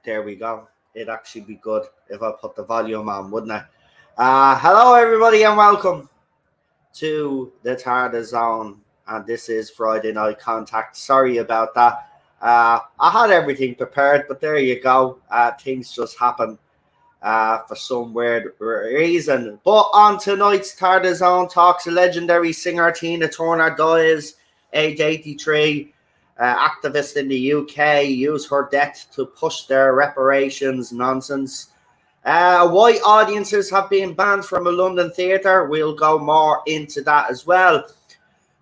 There we go. It'd actually be good if I put the volume on, wouldn't it? Hello, everybody, and welcome to the Tarda Zone. And this is Friday Night Contact. Sorry about that. I had everything prepared, but there you go. Things just happen for some weird reason. But on tonight's Tarda Zone talks, a legendary singer Tina Turner dies, age 83. Activists in the UK use her death to push their reparations nonsense. White audiences have been banned from a London theatre. We'll go more into that as well.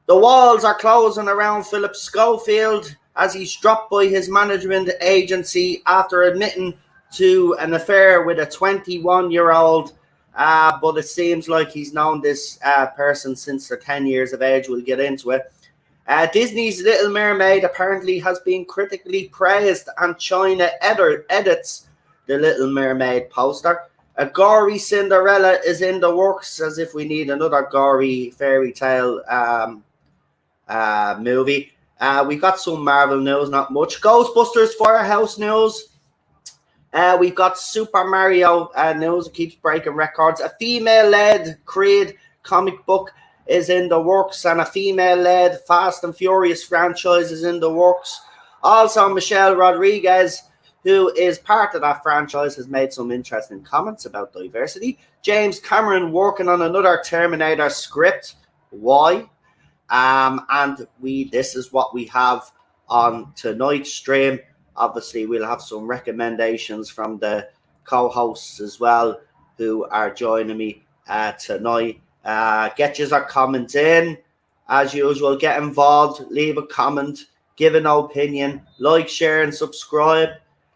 The walls are closing around Philip Schofield as he's dropped by his management agency after admitting to an affair with a 21-year-old. But it seems like he's known this person since they're 10 years of age. We'll get into it. Disney's Little Mermaid apparently has been critically praised, and China edits the Little Mermaid poster. A gory Cinderella is in the works, as if we need another gory fairy tale movie. We've got some Marvel news, not much. Ghostbusters Firehouse news. We've got Super Mario news. It keeps breaking records. A female-led Creed comic book is in the works, and a female-led Fast and Furious franchise is in the works. Also, Michelle Rodriguez, who is part of that franchise, has made some interesting comments about diversity. James Cameron working on another Terminator script. Why? And this is what we have on tonight's stream. Obviously, we'll have some recommendations from the co-hosts as well, who are joining me tonight. Get your comments in. As usual, get involved, leave a comment, give an opinion, like, share, and subscribe.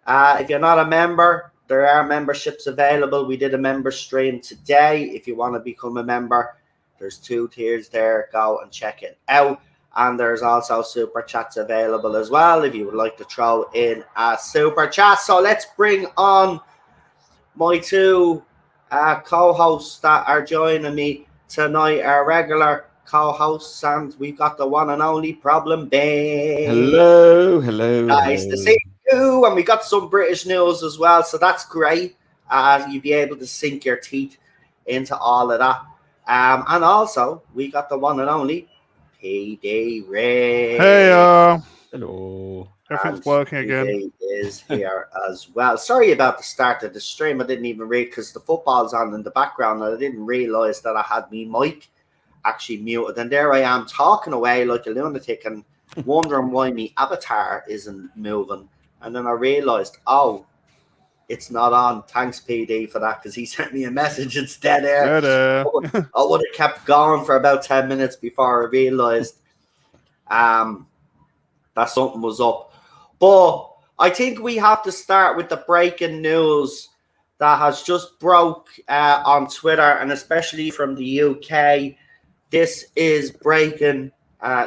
If you're not a member, there are memberships available. We did a member stream today. If you want to become a member, there's 2 tiers there. Go and check it out. And there's also super chats available as well if you would like to throw in a super chat. So let's bring on my 2 co-hosts that are joining me tonight, our regular co-hosts, and we've got the one and only Problem Ben. Hello. Nice to see you. And we got some British news as well, so that's great. You'll be able to sink your teeth into all of that. And also, we got the one and only PD Ray. Hey, Hello. everything's working again. PD is here as well. Sorry about the start of the stream. I didn't even read because the football's on in the background, and I didn't realise that I had me mic actually muted. And there I am talking away like a lunatic and wondering why my avatar isn't moving. And then I realised, oh, it's not on. Thanks, PD, for that, because he sent me a message instead there. I would have kept going for about 10 minutes before I realised that something was up. But I think we have to start with the breaking news that has just broke on Twitter, and especially from the UK. This is breaking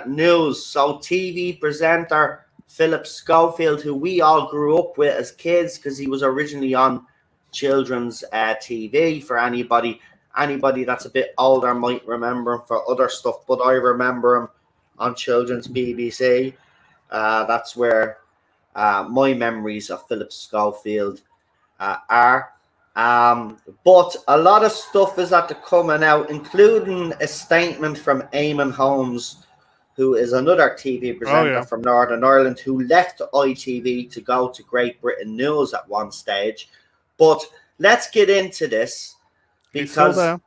news. So TV presenter Philip Schofield, who we all grew up with as kids because he was originally on children's TV. For anybody that's a bit older might remember him for other stuff, but I remember him on children's BBC. That's where my memories of Philip Schofield are. But a lot of stuff is at the coming out, including a statement from Eamon Holmes, who is another TV presenter from Northern Ireland, who left ITV to go to Great Britain News at one stage. But let's get into this because he's still there.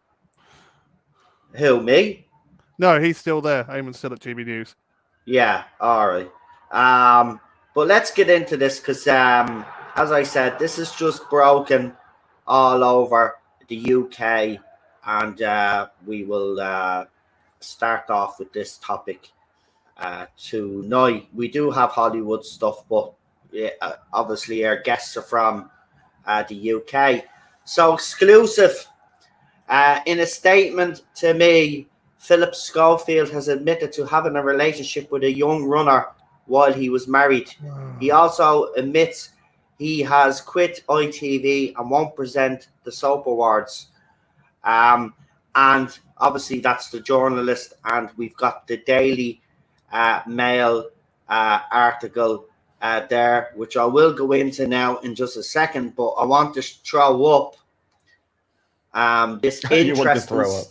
Who, me? No, he's still there. Eamon's still at GB News. Yeah, all right. But let's get into this because, as I said, this is just broken all over the UK, and we will start off with this topic tonight. We do have Hollywood stuff, but obviously our guests are from the UK. So exclusive. In a statement to me, Philip Schofield has admitted to having a relationship with a young runner while he was married. He also admits he has quit ITV and won't present the soap awards. And obviously that's the journalist, and we've got the Daily Mail article there, which I will go into now in just a second. But I want to throw up this You want to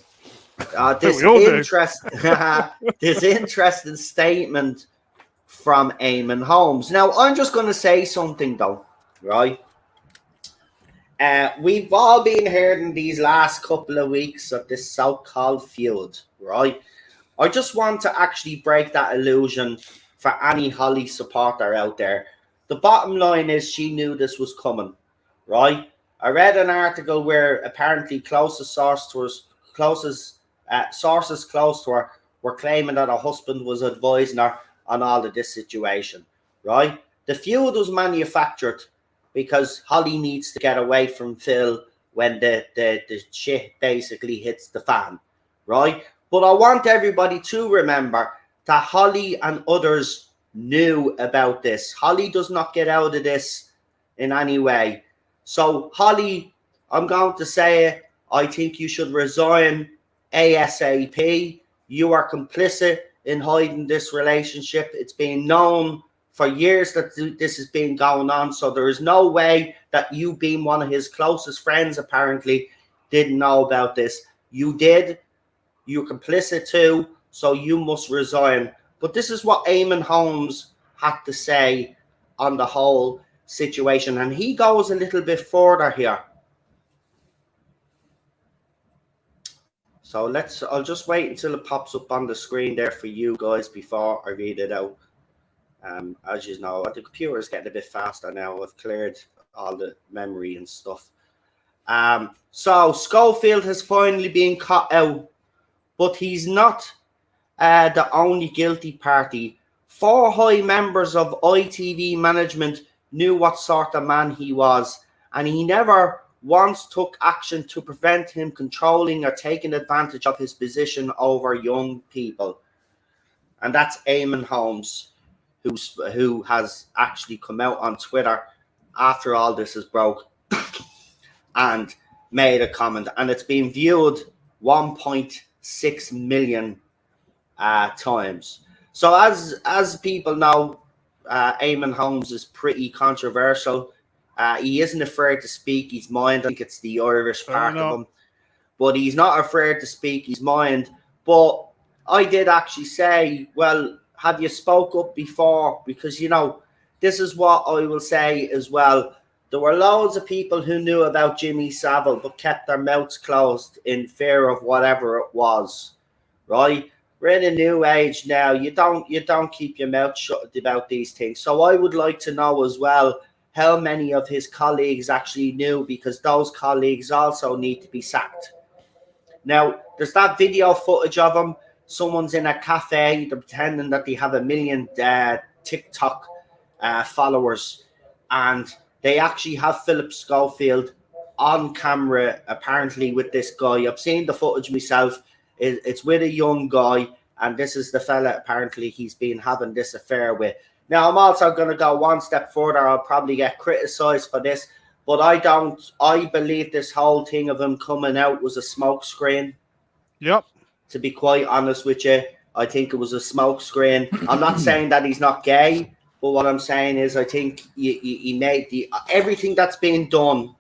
interesting, throw up. this interesting statement from Eamon Holmes. Now, I'm just going to say something though, right? We've all been hearing these last couple of weeks of this so-called feud, right? I just want to actually break that illusion for any Holly supporter out there. The bottom line is she knew this was coming, right? I read an article where apparently sources close to her were claiming that her husband was advising her on all of this situation, right? The feud was manufactured because Holly needs to get away from Phil when the shit basically hits the fan, right? But I want everybody to remember that Holly and others knew about this. Holly does not get out of this in any way. So, Holly, I'm going to say it. I think you should resign ASAP. You are complicit in hiding this relationship. It's been known for years that this has been going on. So there is no way that you, being one of his closest friends, apparently didn't know about this. You did. You're complicit too. So you must resign. But this is what Eamon Holmes had to say on the whole situation. And he goes a little bit further here. So I'll just wait until it pops up on the screen there for you guys before I read it out. As you know, the computer is getting a bit faster now. I've cleared all the memory and stuff. So Schofield has finally been caught out, but he's not the only guilty party. 4 high members of ITV management knew what sort of man he was, and he never once took action to prevent him controlling or taking advantage of his position over young people. And that's Eamon Holmes, who has actually come out on Twitter after all this is broke and made a comment. And it's been viewed 1.6 million times. So as people know, Eamon Holmes is pretty controversial. He isn't afraid to speak his mind. I think it's the Irish part of him. But he's not afraid to speak his mind. But I did actually say, well, have you spoke up before? Because, you know, this is what I will say as well. There were loads of people who knew about Jimmy Savile but kept their mouths closed in fear of whatever it was, right? We're in a new age now. You don't keep your mouth shut about these things. So I would like to know as well how many of his colleagues actually knew, because those colleagues also need to be sacked. Now, there's that video footage of him. Someone's in a cafe. They're pretending that they have 1 million TikTok followers. And they actually have Philip Schofield on camera, apparently, with this guy. I've seen the footage myself. It's with a young guy. And this is the fella, apparently, he's been having this affair with. Now, I'm also going to go one step further. I'll probably get criticized for this. But I believe this whole thing of him coming out was a smoke screen. Yep. To be quite honest with you, I think it was a smoke screen. I'm not saying that he's not gay, but what I'm saying is I think he made everything that's been done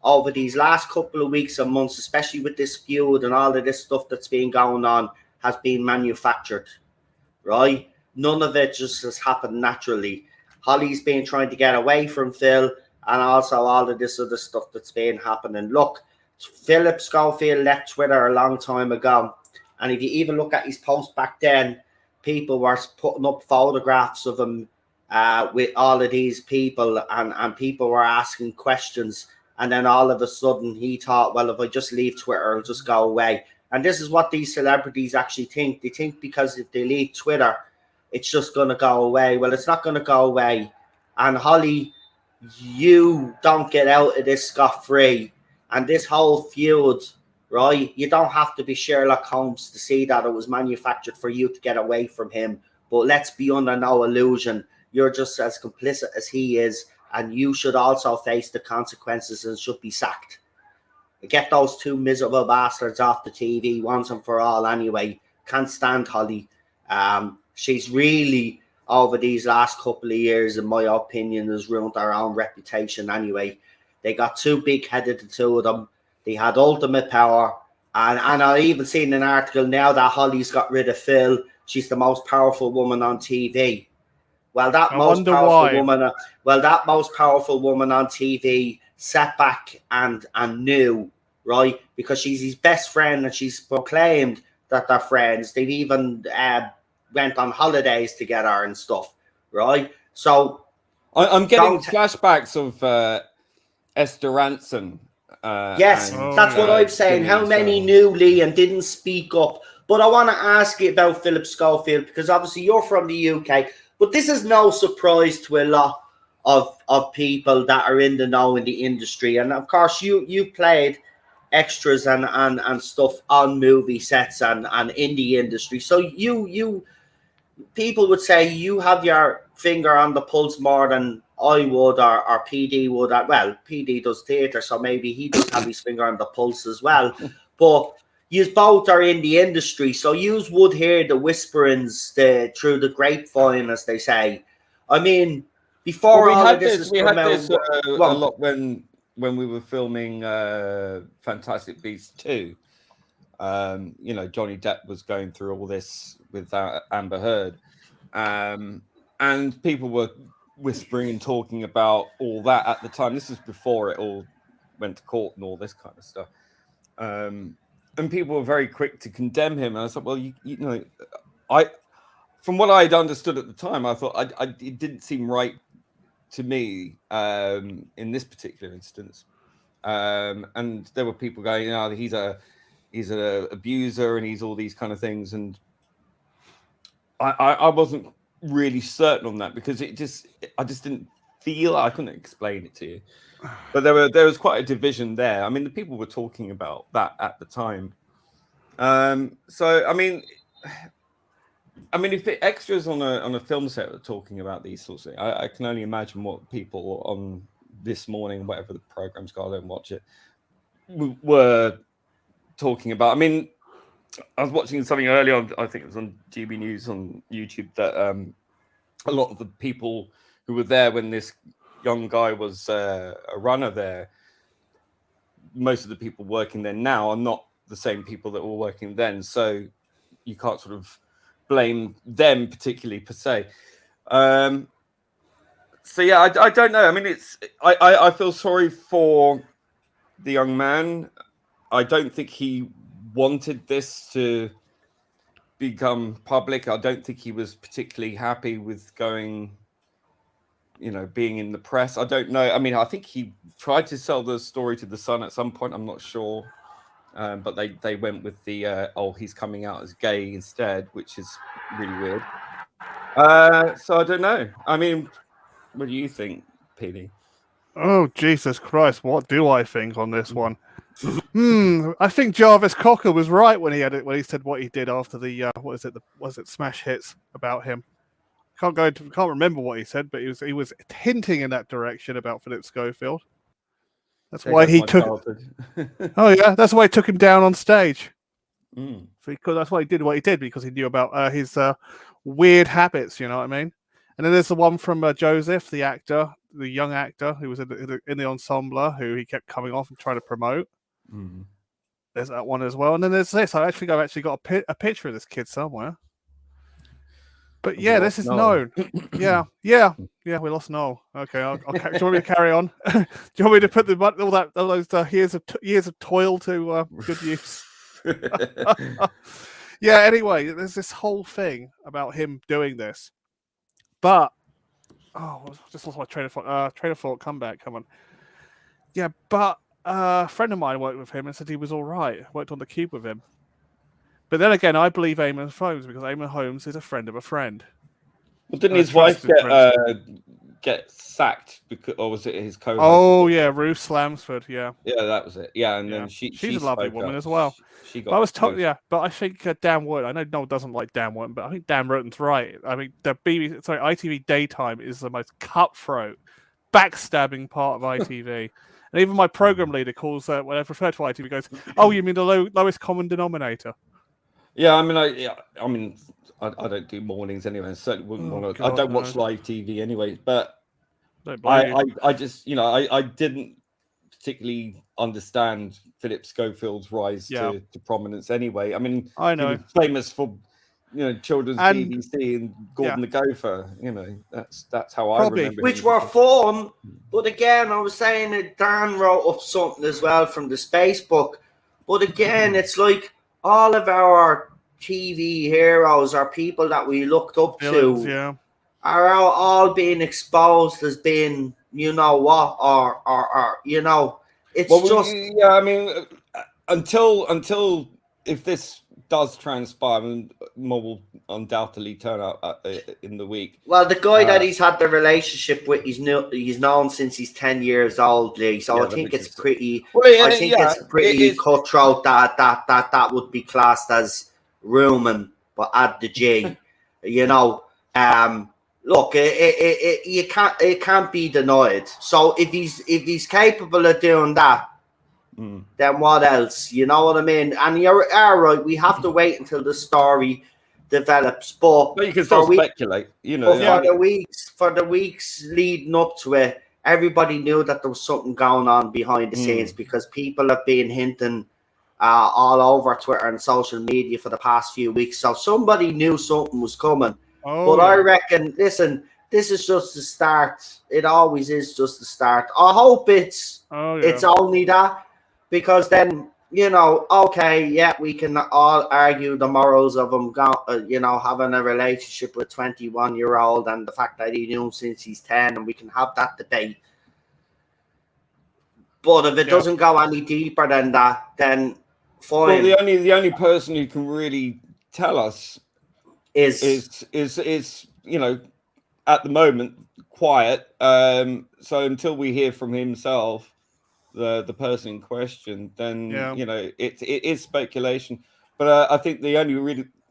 over these last couple of weeks and months, especially with this feud and all of this stuff that's been going on, has been manufactured, right? None of it just has happened naturally. Holly's been trying to get away from Phil, and also all of this other stuff that's been happening. Look, Philip Schofield left Twitter a long time ago. And if you even look at his post back then, people were putting up photographs of him with all of these people, and people were asking questions. And then all of a sudden he thought, well, if I just leave Twitter, it'll just go away. And this is what these celebrities actually think. They think because if they leave Twitter, it's just going to go away. Well, it's not going to go away. And Holly, you don't get out of this scot-free. And this whole feud, right? You don't have to be Sherlock Holmes to see that it was manufactured for you to get away from him. But let's be under no illusion. You're just as complicit as he is, and you should also face the consequences and should be sacked. Get those 2 miserable bastards off the TV once and for all anyway. Can't stand Holly. She's really over these last couple of years, in my opinion, has ruined their own reputation anyway. They got too big-headed, the two of them. They had ultimate power. And I even seen an article now that Holly's got rid of Phil. She's the most powerful woman on TV. Well, that most powerful woman on TV sat back and knew, right? Because she's his best friend and she's proclaimed that they're friends. They've even went on holidays together and stuff, right? So I'm getting flashbacks of Esther Ranson. Yes, that's what I'm saying. How many knew Lee and didn't speak up? But I want to ask you about Philip Schofield, because obviously you're from the UK, but this is no surprise to a lot of people that are in the know in the industry. And of course, you played extras and stuff on movie sets and in the industry. So you people would say you have your finger on the pulse more than I would or PD would. Well, PD does theatre, so maybe he does have his finger on the pulse as well. But you both are in the industry, so you would hear the whisperings through the grapevine, as they say. I mean, before all of this we had this a lot when we were filming Fantastic Beasts 2. Johnny Depp was going through all this with Amber Heard, and people were whispering and talking about all that at the time. This was before it all went to court and all this kind of stuff. And people were very quick to condemn him. And I was like, well, from what I had understood at the time, I thought it didn't seem right to me in this particular instance. And there were people going, he's an abuser and he's all these kind of things. And I wasn't really certain on that because I just didn't feel, I couldn't explain it to you. But there was quite a division there. I mean, the people were talking about that at the time. So I mean, if the extras on a film set were talking about these sorts of things, I can only imagine what people on This Morning, whatever the program's called, I don't watch it, were talking about. I mean, I was watching something earlier, I think it was on GB News on YouTube, that a lot of the people who were there when this young guy was a runner there, most of the people working there now are not the same people that were working then. So you can't sort of blame them particularly per se. So yeah, I don't know. I mean, I feel sorry for the young man. I don't think he wanted this to become public. I don't think he was particularly happy with going, being in the press. I don't know. I mean, I think he tried to sell the story to The Sun at some point. I'm not sure. But they went with the, he's coming out as gay instead, which is really weird. So I don't know. I mean, what do you think, PD? Oh, Jesus Christ. What do I think on this one? I think Jarvis Cocker was right when he said what he did after the was it Smash Hits about him. Can't remember what he said, but he was hinting in that direction about Philip Schofield. That's why he took. Oh yeah, that's why he took him down on stage. Because that's why he did what he did, because he knew about his weird habits. You know what I mean? And then there's the one from Joseph, the actor, the young actor who was in the ensemble, who he kept coming off and trying to promote. There's that one as well, and then there's this. I think I've actually got a picture of this kid somewhere. But yeah, this is known. Yeah, we lost Noel. Okay, do you want me to carry on? Do you want me to put all those years of toil to good use? Yeah. Anyway, there's this whole thing about him doing this, but just lost my train of thought. Come back, come on. Yeah, but a friend of mine worked with him and said he was all right. Worked on the Cube with him. But then again, I believe Eamon Holmes, because Eamon Holmes is a friend of a friend. Well, didn't his wife get sacked or was it his co-host? Oh yeah, Ruth Slamsford. Yeah, that was it. Yeah, and then she's a lovely woman as well. I was told, but I think Dan Wood. I know Noel doesn't like Dan Wood, but I think Dan Roten's right. I mean, ITV Daytime is the most cutthroat, backstabbing part of ITV. And even my program leader calls when I refer to ITV, goes, "Oh, you mean the lowest common denominator?" Yeah, I mean, I don't do mornings anyway. And certainly wouldn't want to. I don't watch live TV anyway. But I just, I didn't particularly understand Philip Schofield's rise to prominence anyway. I mean, I know. he was famous for children's BBC and Gordon the Gopher. That's how I remember. Which were fun, but again, I was saying that Dan wrote up something as well from the Space Book. But again, it's like all of our TV heroes are people that we looked up to are all being exposed as being, or it's I mean, until if this does transpire, and more will undoubtedly turn up in the week. Well, the guy that he's had the relationship with, he's known since he's 10 years old, Lee. So I think it's pretty. It's pretty cutthroat that would be classed as rooming, but add the G. Look, it can't be denied. So if he's capable of doing that. Then what else? You know what I mean? And you're right. We have to wait until the story develops. But you can still speculate. For the weeks leading up to it, everybody knew that there was something going on behind the scenes because people have been hinting all over Twitter and social media for the past few weeks. So somebody knew something was coming. I reckon, listen, this is just the start. It always is just the start. I hope it's only that. Because then, we can all argue the morals of him, having a relationship with a 21-year-old and the fact that he knew him since he's 10, and we can have that debate. But if it doesn't go any deeper than that, then fine. Well, the only person who can really tell us is at the moment quiet. So until we hear from himself, the person in question, then it is speculation. But I think the only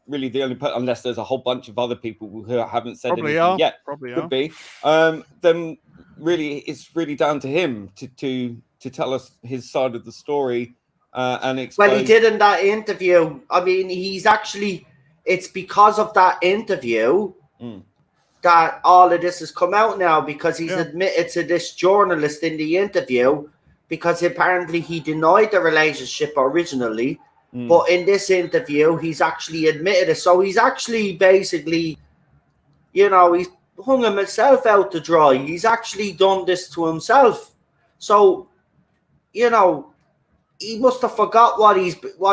really the only person, unless there's a whole bunch of other people who haven't said anything yet, could be. Then really, it's really down to him to tell us his side of the story and explain. Well, he did in that interview. I mean, it's because of that interview that all of this has come out now, because he's admitted to this journalist in the interview. Because apparently he denied the relationship originally, but in this interview, he's actually admitted it. So he's actually basically, he's hung himself out to dry. He's actually done this to himself. So, he must have forgot what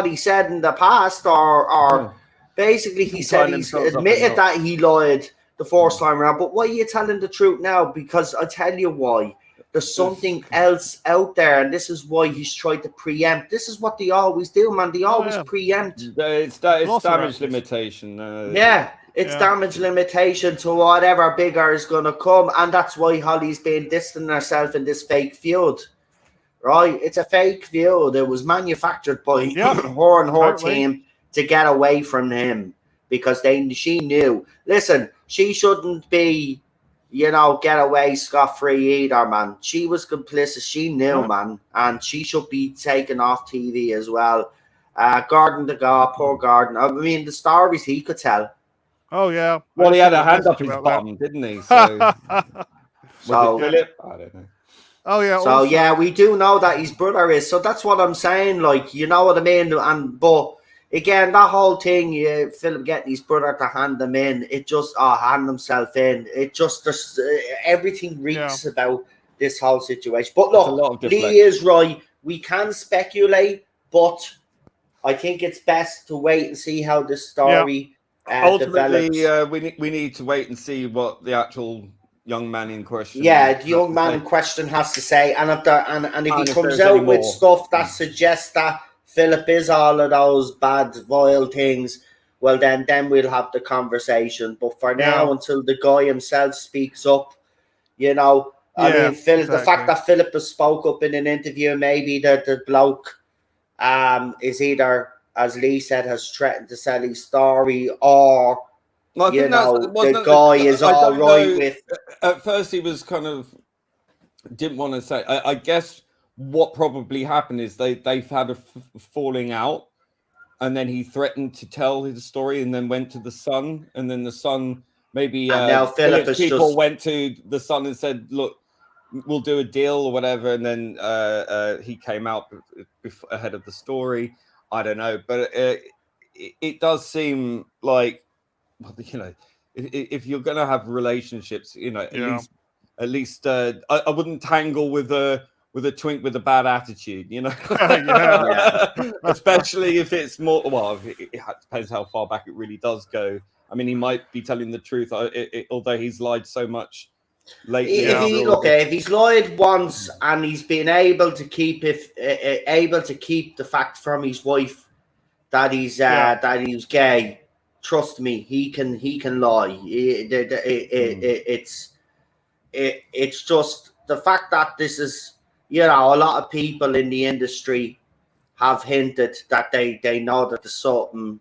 he said in the past, or basically he said he's admitted that he lied the first time around. But why are you telling the truth now? Because I'll tell you why. There's something else out there, and this is why he's tried to preempt. This is what they always do, man. They always preempt. It's damage limitation. It's damage limitation to whatever bigger is going to come, and that's why Holly's been distancing herself in this fake feud. Right? It's a fake feud. It was manufactured by her and her team to get away from him because she knew. Listen, she shouldn't be. Get away scot-free either, man. She was complicit. She knew, man. And she should be taken off TV as well. Gordon the God, poor Gordon. I mean, the stories he could tell. Oh, yeah. Well, he had a hand up his bum, didn't he? So Philip? I don't know. Oh, yeah. So, we do know that his brother is. So that's what I'm saying. Like, you know what I mean? But again, that whole thing, Philip getting his brother to hand him in, it just, hand himself in. It just, everything reeks about this whole situation. But look, Lee is right. We can speculate, but I think it's best to wait and see how this story ultimately develops. We need to wait and see what the actual young man in question. Yeah, the young man in question has to say, and if he comes out with stuff that suggests that Philip is all of those bad, vile things, well, then we'll have the conversation. But for now, until the guy himself speaks up, I mean, Philip, the fact that Philip has spoke up in an interview, maybe the bloke is either, as Lee said, has threatened to sell his story, or, the guy is all right with... At first, he was kind of... didn't want to say... I guess... what probably happened is they've had a falling out, and then he threatened to tell his story, and then went to the Sun, and then the Sun maybe And now Philip Philip's is people just- went to the Sun and said, "Look, we'll do a deal or whatever," and then he came out ahead of the story. I don't know, but it does seem like, you know, if you're going to have relationships, you know, at least I wouldn't tangle with a twink with a bad attitude, you know. Especially if it's more, well, it depends how far back it really does go. I mean, he might be telling the truth, although he's lied so much lately. If he's lied once and he's been able to keep the fact from his wife that he's that he was gay, trust me, he can lie. It's just the fact that this is, you know, a lot of people in the industry have hinted that they know that there's something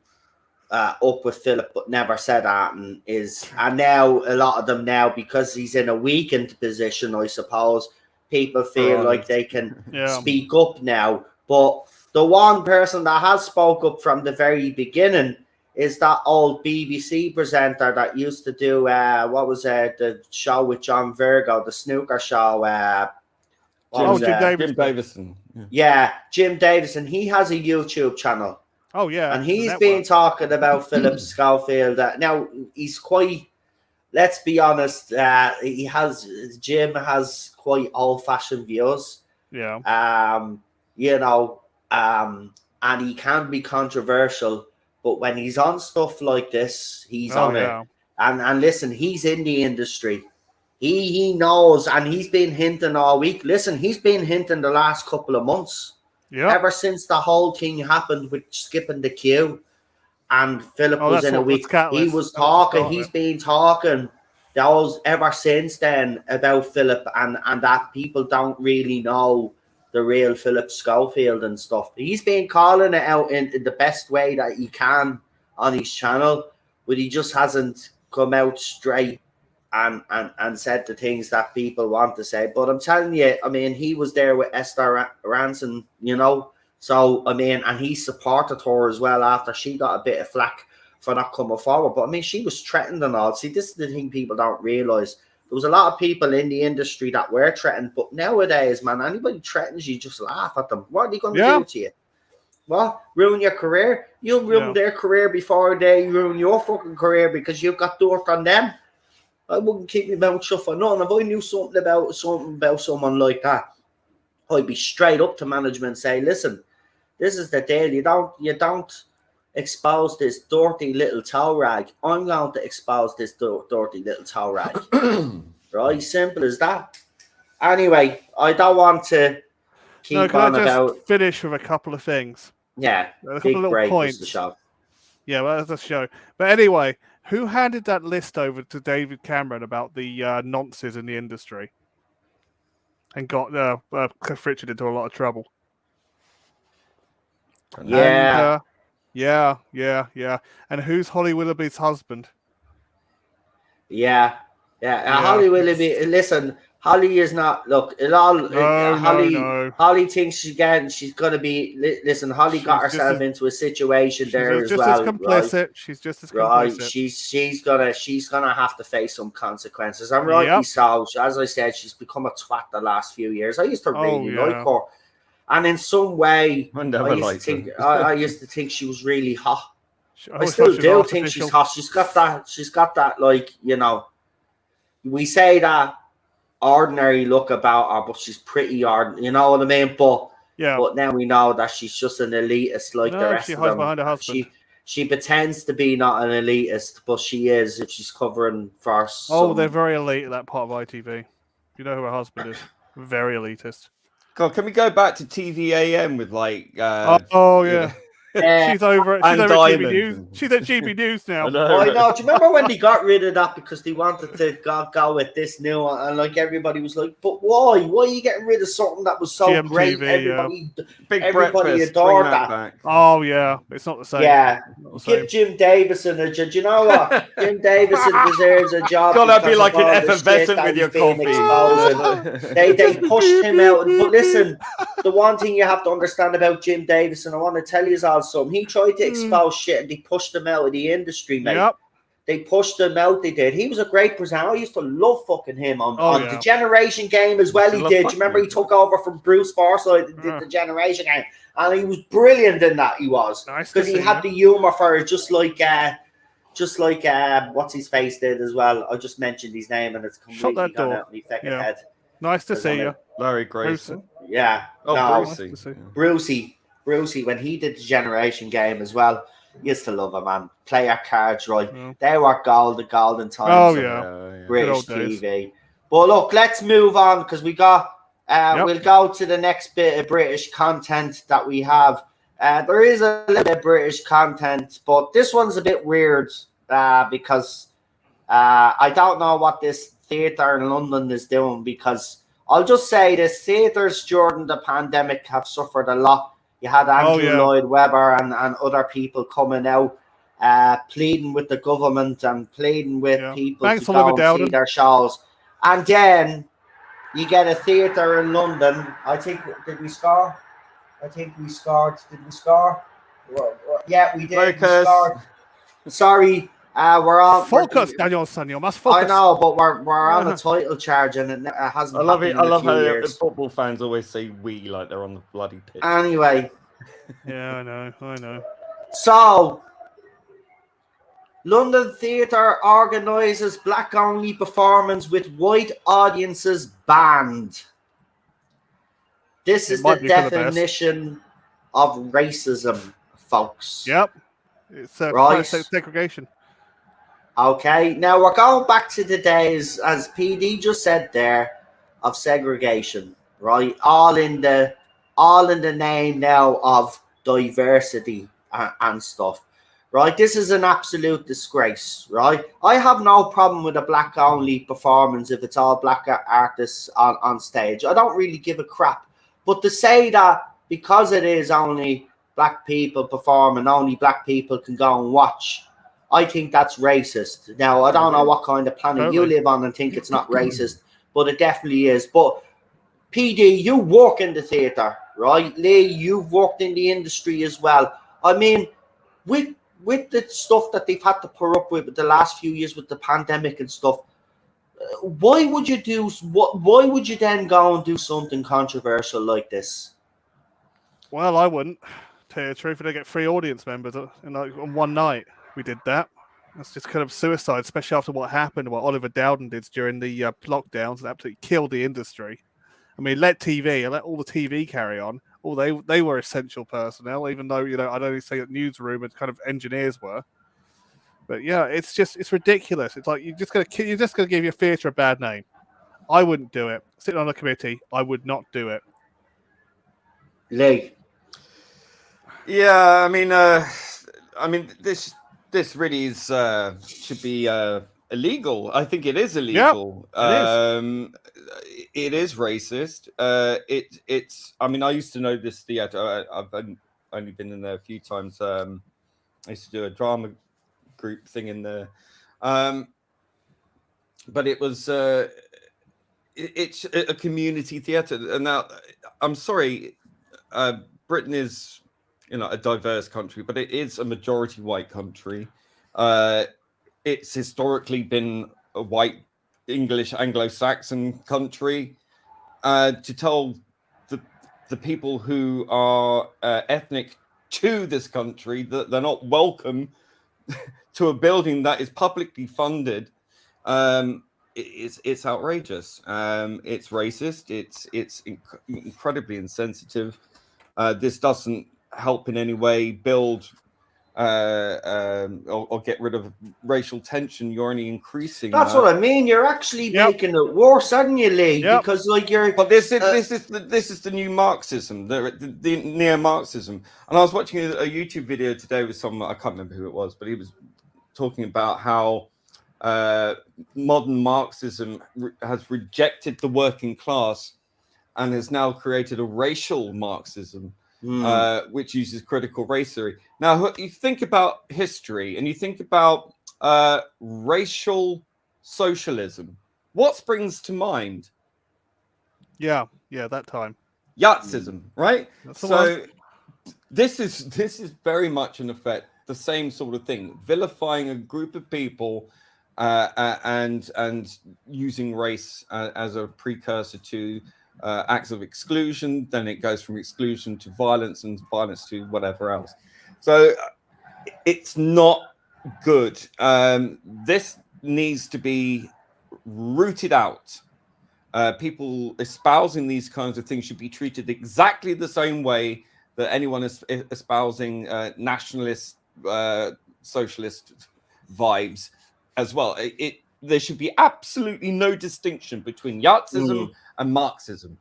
up with Philip, but never said that, and now a lot of them now, because he's in a weakened position, I suppose, people feel like they can speak up now. But the one person that has spoke up from the very beginning is that old BBC presenter that used to do the show with John Virgo, the snooker show. Jim Davison. Yeah, Jim Davison. He has a YouTube channim Oh yeah, and he's been talking about Philip Schofield. Now he's quite. Let's be honest. Jim has quite old-fashioned views. Yeah. And he can be controversial, but when he's on stuff like this, he's on it. And listen, he's in the industry. He knows, and he's been hinting all week. Listen, he's been hinting the last couple of months. Yeah. Ever since the whole thing happened with skipping the queue, and Philip was in a week, he was talking. He's been talking those ever since then about Philip, and that people don't really know the real Philip Schofield and stuff. He's been calling it out in the best way that he can on his channel, but he just hasn't come out straight and said the things that people want to say. But I'm telling you, I mean, he was there with Esther Ranson, you know. So, I mean, and he supported her as well after she got a bit of flack for not coming forward. But, I mean, she was threatened and all. See, this is the thing people don't realise. There was a lot of people in the industry that were threatened. But nowadays, man, anybody threatens you, just laugh at them. What are they going to do to you? What? Ruin your career? You'll ruin their career before they ruin your fucking career because you've got dirt on them. I wouldn't keep my mouth shut for nothing. If I knew something about someone like that, I'd be straight up to management and say, listen, this is the deal. You don't expose this dirty little toe rag. I'm going to expose this dirty little toe rag. Right? Simple as that. Anyway, I don't want to keep on about... finish with a couple of things. Yeah, a couple of little points. The show. Yeah, well, that's a show. But anyway, who handed that list over to David Cameron about the nonces in the industry and got Cliff Richard into a lot of trouble? Yeah. Yeah. And who's Holly Willoughby's husband? Yeah. Holly Willoughby, listen, Holly is not, look, Holly thinks she's going to be, listen, Holly got herself into a situation there as well. Complicit. Right? She's just as complicit. Right, she's gonna have to face some consequences. And rightly so. As I said, she's become a twat the last few years. I used to really like her. And in some way, I used to think she was really hot. I still do think she's hot. She's got that, like, you know, we say that ordinary look about her, but she's pretty ordinary, you know what I mean? But now we know that she's just an elitist like the rest of them. Behind her husband. She pretends to be not an elitist, but she is if she's covering for they're very elite at that part of ITV. You know who her husband is? Very elitist. God, can we go back to TVAM with like she's over at GB News. She's at GB News now. I know. Do you remember when they got rid of that because they wanted to go with this new one? And like everybody was like, but why? Why are you getting rid of something that was so GMTV, great? Everybody adored that. Back. Oh yeah, it's not the same. Yeah, give Jim Davison a job. Do you know what? Jim Davison deserves a job. Gotta be like an effervescent with your coffee. They pushed him out. But listen, the one thing you have to understand about Jim Davison, I want to tell you all expose something. He tried to expose shit, and they pushed him out of the industry, mate. Yep. They pushed him out. They did. He was a great presenter. I used to love fucking him on yeah. the Generation Game as well. He did. Do you remember he took over from Bruce Forsyth and did the Generation Game, and he was brilliant in that. He was Nice because he had the humor for it, just like what's his face did as well. I just mentioned his name, and it's completely gone out of my fucking head. Nice to see you, Larry Grayson. Yeah. Oh, no, Brucey. Brucey, when he did the Generation Game as well, used to love him, man. Player cards, right? Yeah. They were golden times. Oh, of yeah. British TV. But look, let's move on because we got. We'll go to the next bit of British content that we have. There is a little bit of British content, but this one's a bit weird because I don't know what this theatre in London is doing, because I'll just say this: theatres during the pandemic have suffered a lot. You had Andrew Lloyd Webber and other people coming out pleading with the government and pleading with people to go and see their shows. And then you get a theatre in London. I think, did we score? I think we scored. Did we score? Yeah, we did. We scored. Sorry, we're on. Focus, Danielson. You must focus. I know, but we're on a title charge, and it hasn't. I love it. I love how years. football fans always say "we" like they're on the bloody pitch. Anyway. Yeah, I know. So, London Theatre organises black-only performance with white audiences banned. This is the definition of racism, folks. Yep. It's right. Segregation. Okay, now we're going back to the days, as PD just said there, of segregation, right? All in the name now of diversity and stuff, right? This is an absolute disgrace, right? I have no problem with a black-only performance if it's all black artists on stage. I don't really give a crap. But to say that because it is only black people performing, only black people can go and watch, I think that's racist. Now, I don't know what kind of planet you live on and think it's not racist, but it definitely is. But PD, you work in the theatre, right? Lee, you've worked in the industry as well. I mean, with the stuff that they've had to put up with the last few years with the pandemic and stuff, why would you then go and do something controversial like this? Well, I wouldn't. Tell you the truth, they get 3 audience members on one night. We did that. That's just kind of suicide, especially after what happened, what Oliver Dowden did during the lockdowns. It absolutely killed the industry. I mean, let all the TV carry on. Oh, they were essential personnel, even though, I'd only say that newsroom and kind of engineers were. But yeah, it's ridiculous. It's like you're just gonna give your theatre a bad name. I wouldn't do it. Sitting on a committee, I would not do it. Lee. Yeah, I mean, this really is should be illegal. I think it is illegal. Yep, it is racist. It's. I mean, I used to know this theatre. I've only been in there a few times. I used to do a drama group thing in there, but it was. It's a community theatre, and now I'm sorry, Britain is, a diverse country, but it is a majority white country. It's historically been a white English Anglo-Saxon country. To tell the people who are ethnic to this country that they're not welcome to a building that is publicly funded, it's outrageous. It's racist. It's incredibly insensitive. This doesn't help in any way build or get rid of racial tension. You're only increasing. That's what I mean. You're actually making it worse, aren't you, Lee? Yep. Because you're. But this is the new Marxism, the neo-Marxism. And I was watching a YouTube video today with someone, I can't remember who it was, but he was talking about how modern Marxism has rejected the working class and has now created a racial Marxism, which uses critical race theory. Now, you think about history and you think about racial socialism. What springs to mind? Yeah, that time. Yahtsism, right? That's the one. this is very much in effect the same sort of thing, vilifying a group of people and using race as a precursor to acts of exclusion. Then it goes from exclusion to violence, and violence to whatever else. So it's not good. This needs to be rooted out. People espousing these kinds of things should be treated exactly the same way that anyone is espousing nationalist, socialist vibes as well. There should be absolutely no distinction between Nazism and Marxism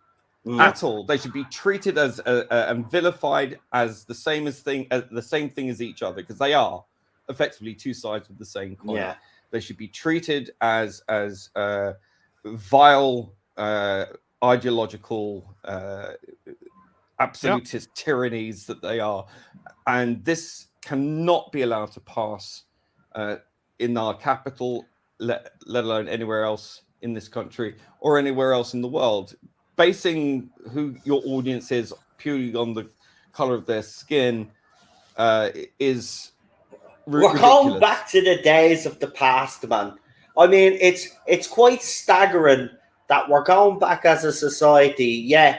at all. They should be treated as and vilified as the same thing as each other, because they are effectively two sides of the same coin. Yeah. They should be treated as vile, ideological, absolutist tyrannies that they are, and this cannot be allowed to pass in our capital, let alone anywhere else in this country or anywhere else in the world. Basing who your audience is purely on the color of their skin is We're going back to the days of the past, man. I mean, it's quite staggering that we're going back as a society. Yeah.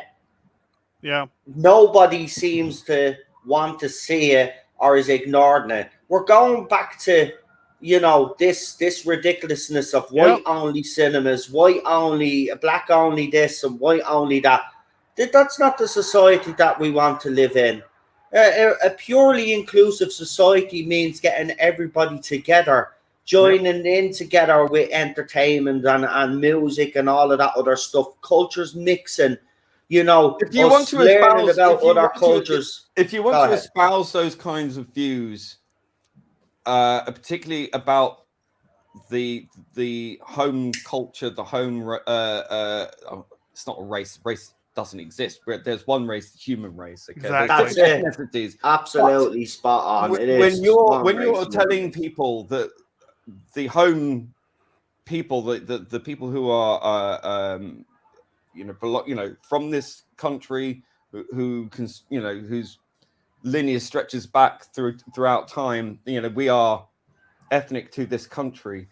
Nobody seems to want to see it or is ignoring it. We're going back to, this ridiculousness of white only cinemas, white only, black only this and white only that. That's not the society that we want to live in. A purely inclusive society means getting everybody together, joining in together with entertainment and music and all of that other stuff. Cultures mixing, if you want to espouse about other cultures. If you want to espouse those kinds of views, particularly about the home culture, the home, it's not a race. Race doesn't exist. There's one race, the human race. Okay, exactly. That's it. Absolutely spot on. It is. When you're telling people that the home people, the people who are from this country, who can, whose lineage stretches back throughout time, we are ethnic to this country.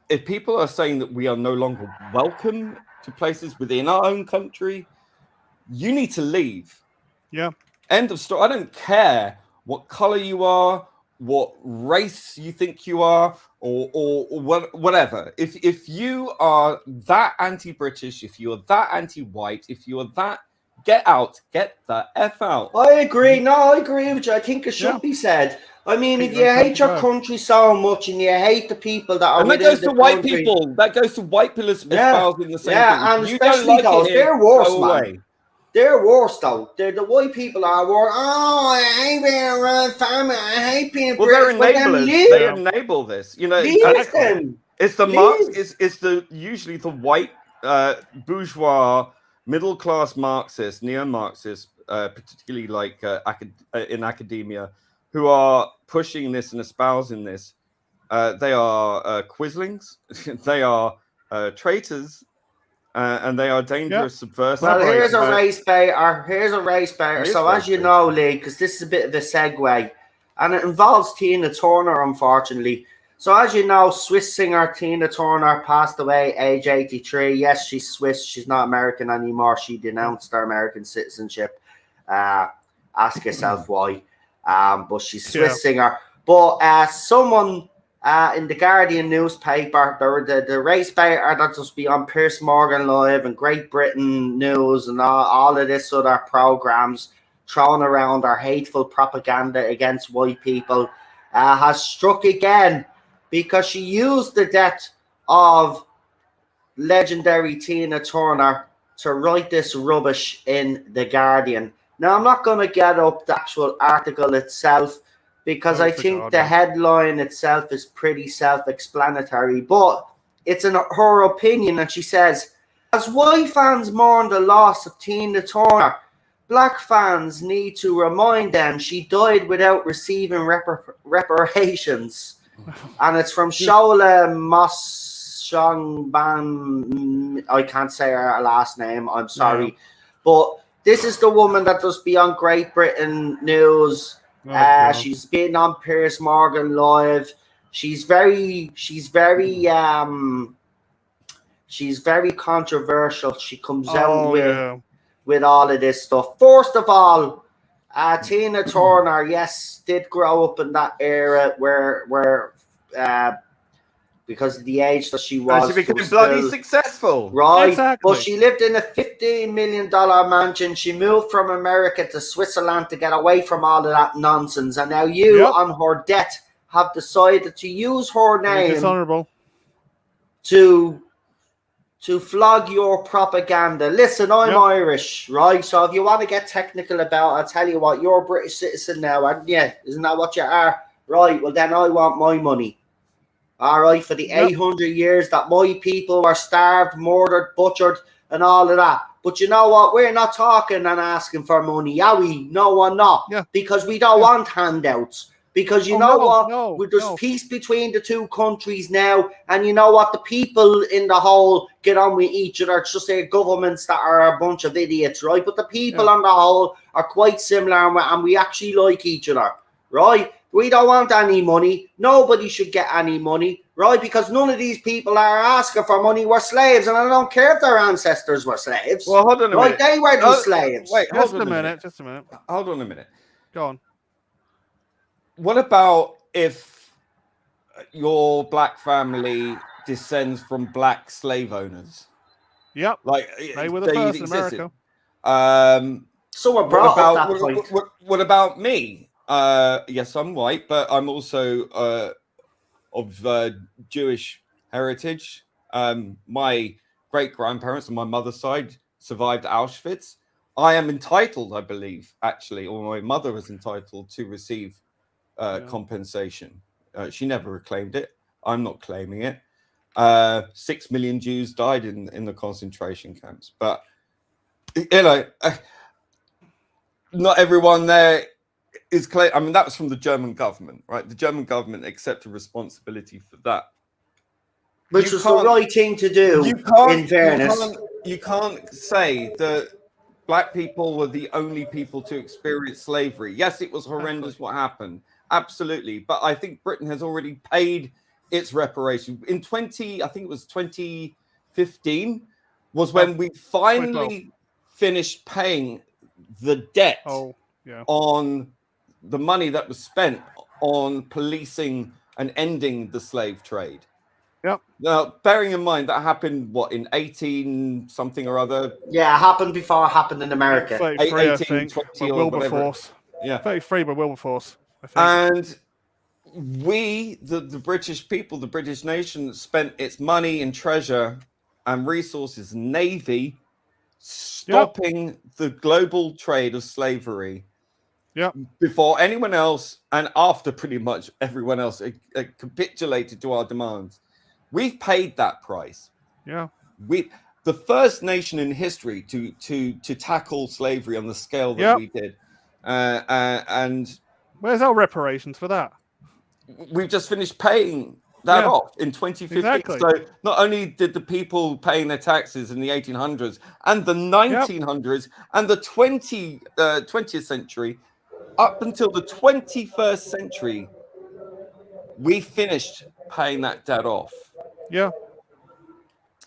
If people are saying that we are no longer welcome to places within our own country, you need to leave. Yeah. End of story. I don't care what color you are, what race you think you are, or whatever. If you are that anti-British, if you are that anti-white, if you are that, get out. Get the F out. I agree. No, I agree with you. I think it should be said. I mean, if you hate your country so much and you hate the people that are and that goes to white people. That goes to white people espousing the same thing. And especially those, they're worse, man. They're worse, though. The white people are worse. Oh, I hate being around family. I hate being British. They're enablers. They enable this. It's the Marx. It's the usually the white bourgeois middle class Marxists, neo-Marxists, particularly like in academia, who are pushing this and espousing this. They are quislings. They are traitors. And they are dangerous, subversive. Well, here's a race baiter. So, as you know, Lee, because this is a bit of a segue, and it involves Tina Turner, unfortunately. So, as you know, Swiss singer Tina Turner passed away, age 83. Yes, she's Swiss. She's not American anymore. She denounced her American citizenship. Ask yourself why. But she's Swiss singer. But someone... in the Guardian newspaper, the race baiter that just be on Piers Morgan Live and Great Britain News and all of this other programs throwing around our hateful propaganda against white people has struck again because she used the death of legendary Tina Turner to write this rubbish in the Guardian. Now, I'm not going to get up the actual article itself, because I think the headline itself is pretty self-explanatory, but it's in her opinion, and she says, as white fans mourn the loss of Tina Turner, black fans need to remind them she died without receiving reparations. And it's from Shola Mosshangban. I can't say her last name, I'm sorry. But This is the woman that does be on Great Britain News. Oh, God. She's been on Piers Morgan Live. She's very controversial. She comes out with all of this stuff. First of all, Tina Turner, yes, did grow up in that era where because of the age that she was, she became bloody successful, right? Exactly. But she lived in a $15 million mansion. She moved from America to Switzerland to get away from all of that nonsense. And now you, on her death, have decided to use her name dishonorable to flog your propaganda. Listen, I'm Irish, right? So if you want to get technical about it, I'll tell you what, you're a British citizen now, and isn't that what you are? Right, well then I want my money. All right, for the 800 years that my people were starved, murdered, butchered, and all of that. But you know what? We're not talking and asking for money, are we? No, we're not. Yeah. Because we don't want handouts. Because there's peace between the two countries now, and you know what? The people in the whole get on with each other. It's just their governments that are a bunch of idiots, right? But the people on the whole are quite similar, and we actually like each other, right? We don't want any money. Nobody should get any money, right? Because none of these people are asking for money. We're slaves, and I don't care if their ancestors were slaves. Well, hold on a minute. They were the slaves. Wait, just a minute. Hold on a minute. Go on. What about if your black family descends from black slave owners? Yep. Like they were the first in America. So we're brought up that point. What about me? Yes, I'm white, but I'm also of Jewish heritage. My great-grandparents on my mother's side survived Auschwitz. I am entitled, I believe, actually, or my mother was entitled to receive compensation. She never reclaimed it. I'm not claiming it. 6 million Jews died in the concentration camps. But, not everyone there is claim. I mean, that was from the German government, right? The German government accepted responsibility for that. Which was the right thing to do, in fairness. You can't say that black people were the only people to experience slavery. Yes, it was horrendous what happened. Absolutely. But I think Britain has already paid its reparation. In 2015 was when we finally finished paying the debt on the money that was spent on policing and ending the slave trade. Yep. Now, bearing in mind that happened, in 18 something or other? Yeah, it happened before it happened in America. 33, 18, 20 or Wilberforce. Yeah. 33 by Wilberforce, I think. And we, the British people, the British nation, spent its money and treasure and resources, navy, stopping the global trade of slavery before anyone else and after pretty much everyone else capitulated to our demands. We've paid that price. Yeah. The first nation in history to tackle slavery on the scale that we did. And where's our reparations for that? We've just finished paying that off in 2015. Exactly. So not only did the people paying their taxes in the 1800s and the 1900s and the 20th century, up until the 21st century, we finished paying that debt off. Yeah.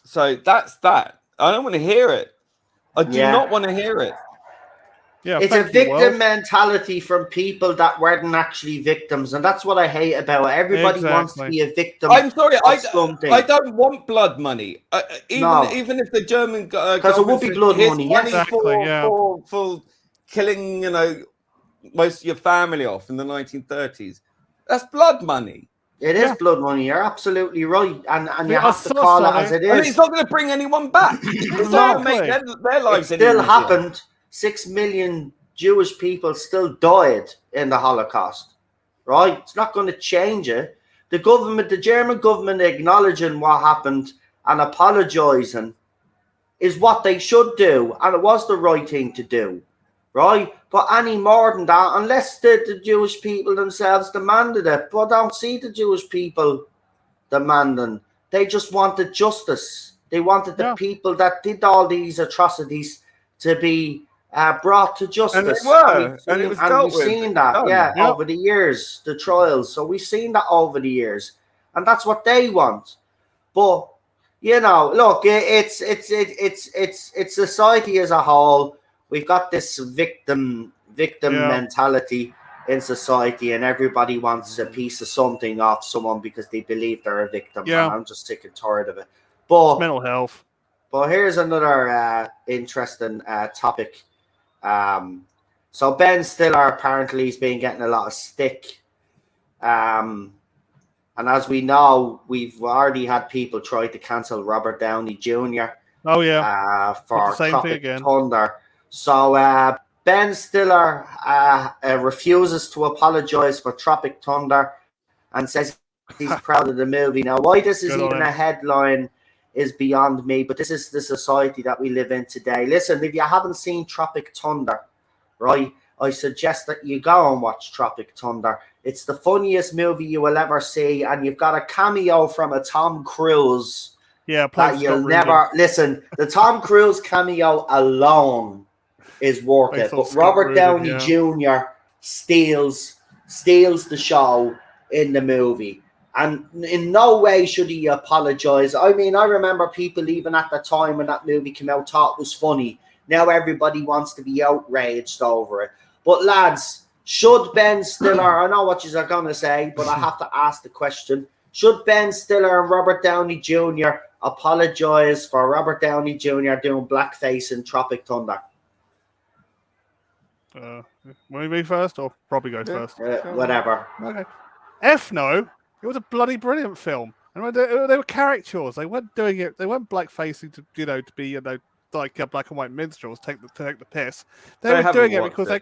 So that's that. I don't want to hear it. I do not want to hear it. Yeah, it's a victim mentality from people that weren't actually victims, and that's what I hate about it. Everybody wants to be a victim. I'm sorry, I don't want blood money. Even if the German because it would be blood money, for killing, most of your family off in the 1930s. That's blood money. It is blood money. You're absolutely right, and you have to call it as it is. And it's not going to bring anyone back. It's not going to make their lives. It still happened. 6 million Jewish people still died in the Holocaust, right? It's not going to change it. The German government acknowledging what happened and apologizing is what they should do, and it was the right thing to do, right? But any more than that, unless the Jewish people themselves demanded it, but I don't see the Jewish people demanding. They just wanted justice. They wanted the people that did all these atrocities to be brought to justice. And it was and dealt we've with. seen that, Done. yeah, Yep. over the years, the trials. So we've seen that over the years, and that's what they want. But you know, look, it's society as a whole. We've got this victim mentality in society, and everybody wants a piece of something off someone because they believe they're a victim. Yeah. And I'm just sick and tired of it. But Mental health. But here's another interesting topic. So Ben Stiller apparently has been getting a lot of stick. And as we know, we've already had people try to cancel Robert Downey Jr. Oh yeah. For the same thing Tropic again. Thunder. So Ben Stiller refuses to apologize for Tropic Thunder and says he's proud of the movie. Now, why this is Good on even him. a headline is beyond me, but this is the society that we live in today. Listen, if you haven't seen Tropic Thunder, right, I suggest that you go and watch Tropic Thunder. It's the funniest movie you will ever see, and you've got a cameo from a Tom Cruise Yeah. that you'll never listen. The Tom Cruise cameo alone is worth Plays it, all but Scott Robert Rudin, Downey yeah. Jr. steals the show in the movie. And in no way should he apologize. I mean, I remember people even at the time when that movie came out thought it was funny. Now everybody wants to be outraged over it. But lads, should Ben Stiller, I know what you're going to say, but I have to ask the question. Should Ben Stiller and Robert Downey Jr. apologize for Robert Downey Jr. doing blackface in Tropic Thunder? Want me first or probably go first? Whatever. Okay. No. It was a bloody brilliant film. And they were caricatures. They weren't doing it. They weren't blackfacing to be like black and white minstrels take the piss. They were doing it because they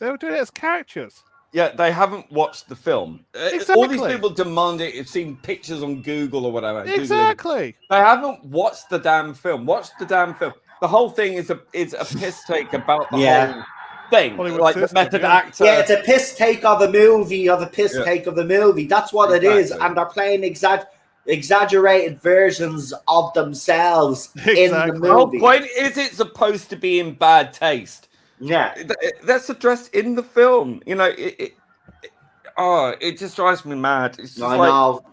were doing it as characters. Yeah, they haven't watched the film. Exactly. All these people demand it. You've seen pictures on Google or whatever. Exactly. They haven't watched the damn film. Watch the damn film. The whole thing is a piss take about the whole thing. Hollywood like system, the method yeah. actor. Yeah, it's a piss take of a movie, take of the movie. That's what it is. Exactly. And they're playing exaggerated versions of themselves in the movie. The whole point is it's supposed to be in bad taste. Yeah. That's addressed in the film. You know, it just drives me mad. It's just I know.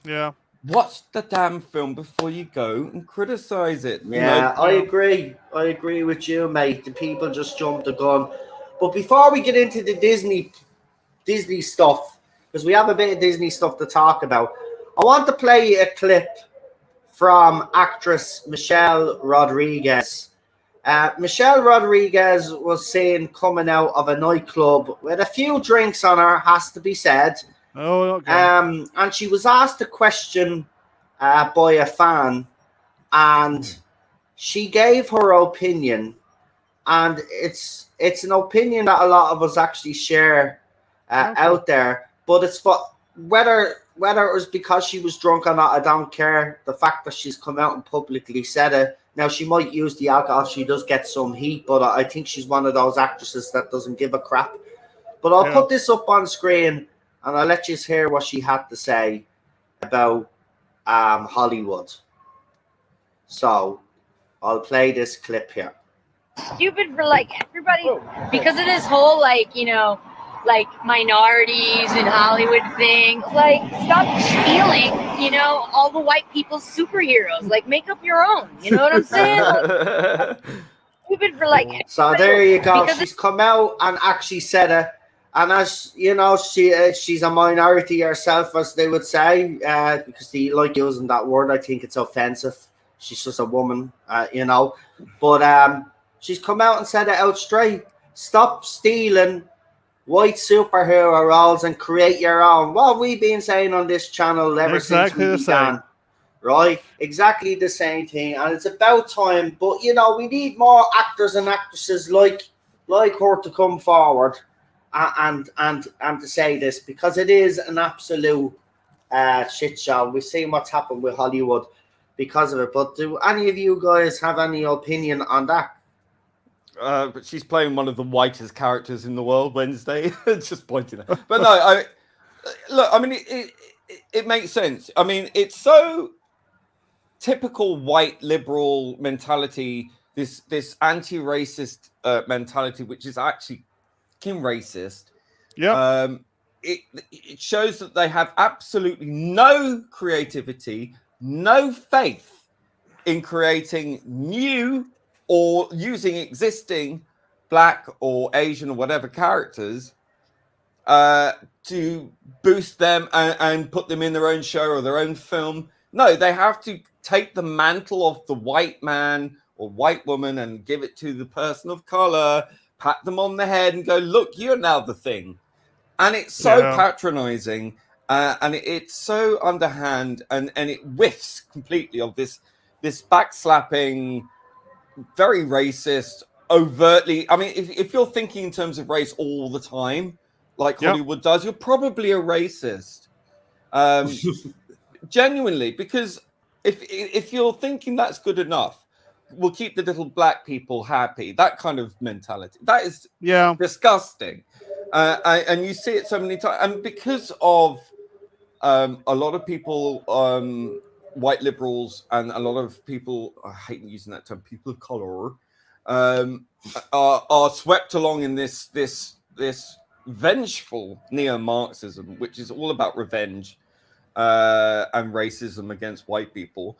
Yeah. Watch the damn film before you go and criticize it. Yeah, I agree. I agree with you, mate. The people just jumped the gun. But before we get into the Disney stuff, because we have a bit of Disney stuff to talk about, I want to play a clip from actress Michelle Rodriguez. Michelle Rodriguez was seen coming out of a nightclub with a few drinks on her, has to be said. Oh, okay. And she was asked a question by a fan, and she gave her opinion, and it's an opinion that a lot of us actually share out there. But it's for whether it was because she was drunk or not, I don't care. The fact that she's come out and publicly said it. Now, she might use the alcohol. She does get some heat, but I think she's one of those actresses that doesn't give a crap. But I'll put this up on screen, and I'll let you hear what she had to say about Hollywood. So I'll play this clip here. Stupid for like everybody because of this whole like minorities and Hollywood thing. Like, stop stealing, all the white people's superheroes. Like, make up your own. You know what I'm saying? Stupid for like. So there you go. She's come out and actually said it. And as you know, she's a minority herself, as they would say, because they like using that word. I think it's offensive. She's just a woman, But she's come out and said it out straight. Stop stealing white superhero roles and create your own. What have we been saying on this channel ever since we began? Right? Exactly the same thing. And it's about time. But, we need more actors and actresses like her to come forward. And to say this, because it is an absolute shit show. We've seen what's happened with Hollywood because of it. But do any of you guys have any opinion on that? But she's playing one of the whitest characters in the world, Wednesday. Just pointing out. But no, it makes sense. I mean, it's so typical white liberal mentality this anti-racist mentality, which is actually racist. Yeah. It shows that they have absolutely no creativity, no faith in creating new or using existing Black or Asian or whatever characters to boost them and put them in their own show or their own film. No, they have to take the mantle of the white man or white woman and give it to the person of color, pat them on the head and go, look, you're now the thing. And it's so patronizing and it's so underhand and it whiffs completely of this backslapping, very racist, overtly. I mean, if you're thinking in terms of race all the time, like Hollywood does, you're probably a racist. Genuinely, because if you're thinking that's good enough, we'll keep the little Black people happy. That kind of mentality. That is disgusting. And you see it so many times. And because of a lot of people, white liberals, and a lot of people, I hate using that term, people of color, are swept along in this vengeful neo-Marxism, which is all about revenge and racism against white people.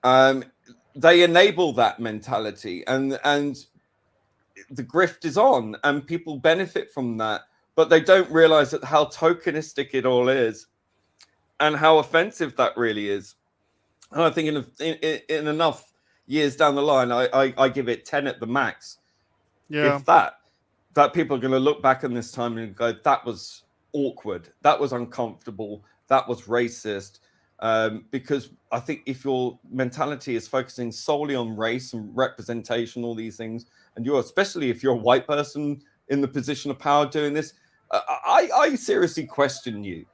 They enable that mentality, and the grift is on, and people benefit from that, but they don't realize that how tokenistic it all is, and how offensive that really is. And I think in enough years down the line, I give it 10 at the max. If that people are going to look back on this time and go, that was awkward, that was uncomfortable, that was racist. Because I think if your mentality is focusing solely on race and representation, all these things, and especially if you're a white person in the position of power doing this, I seriously question you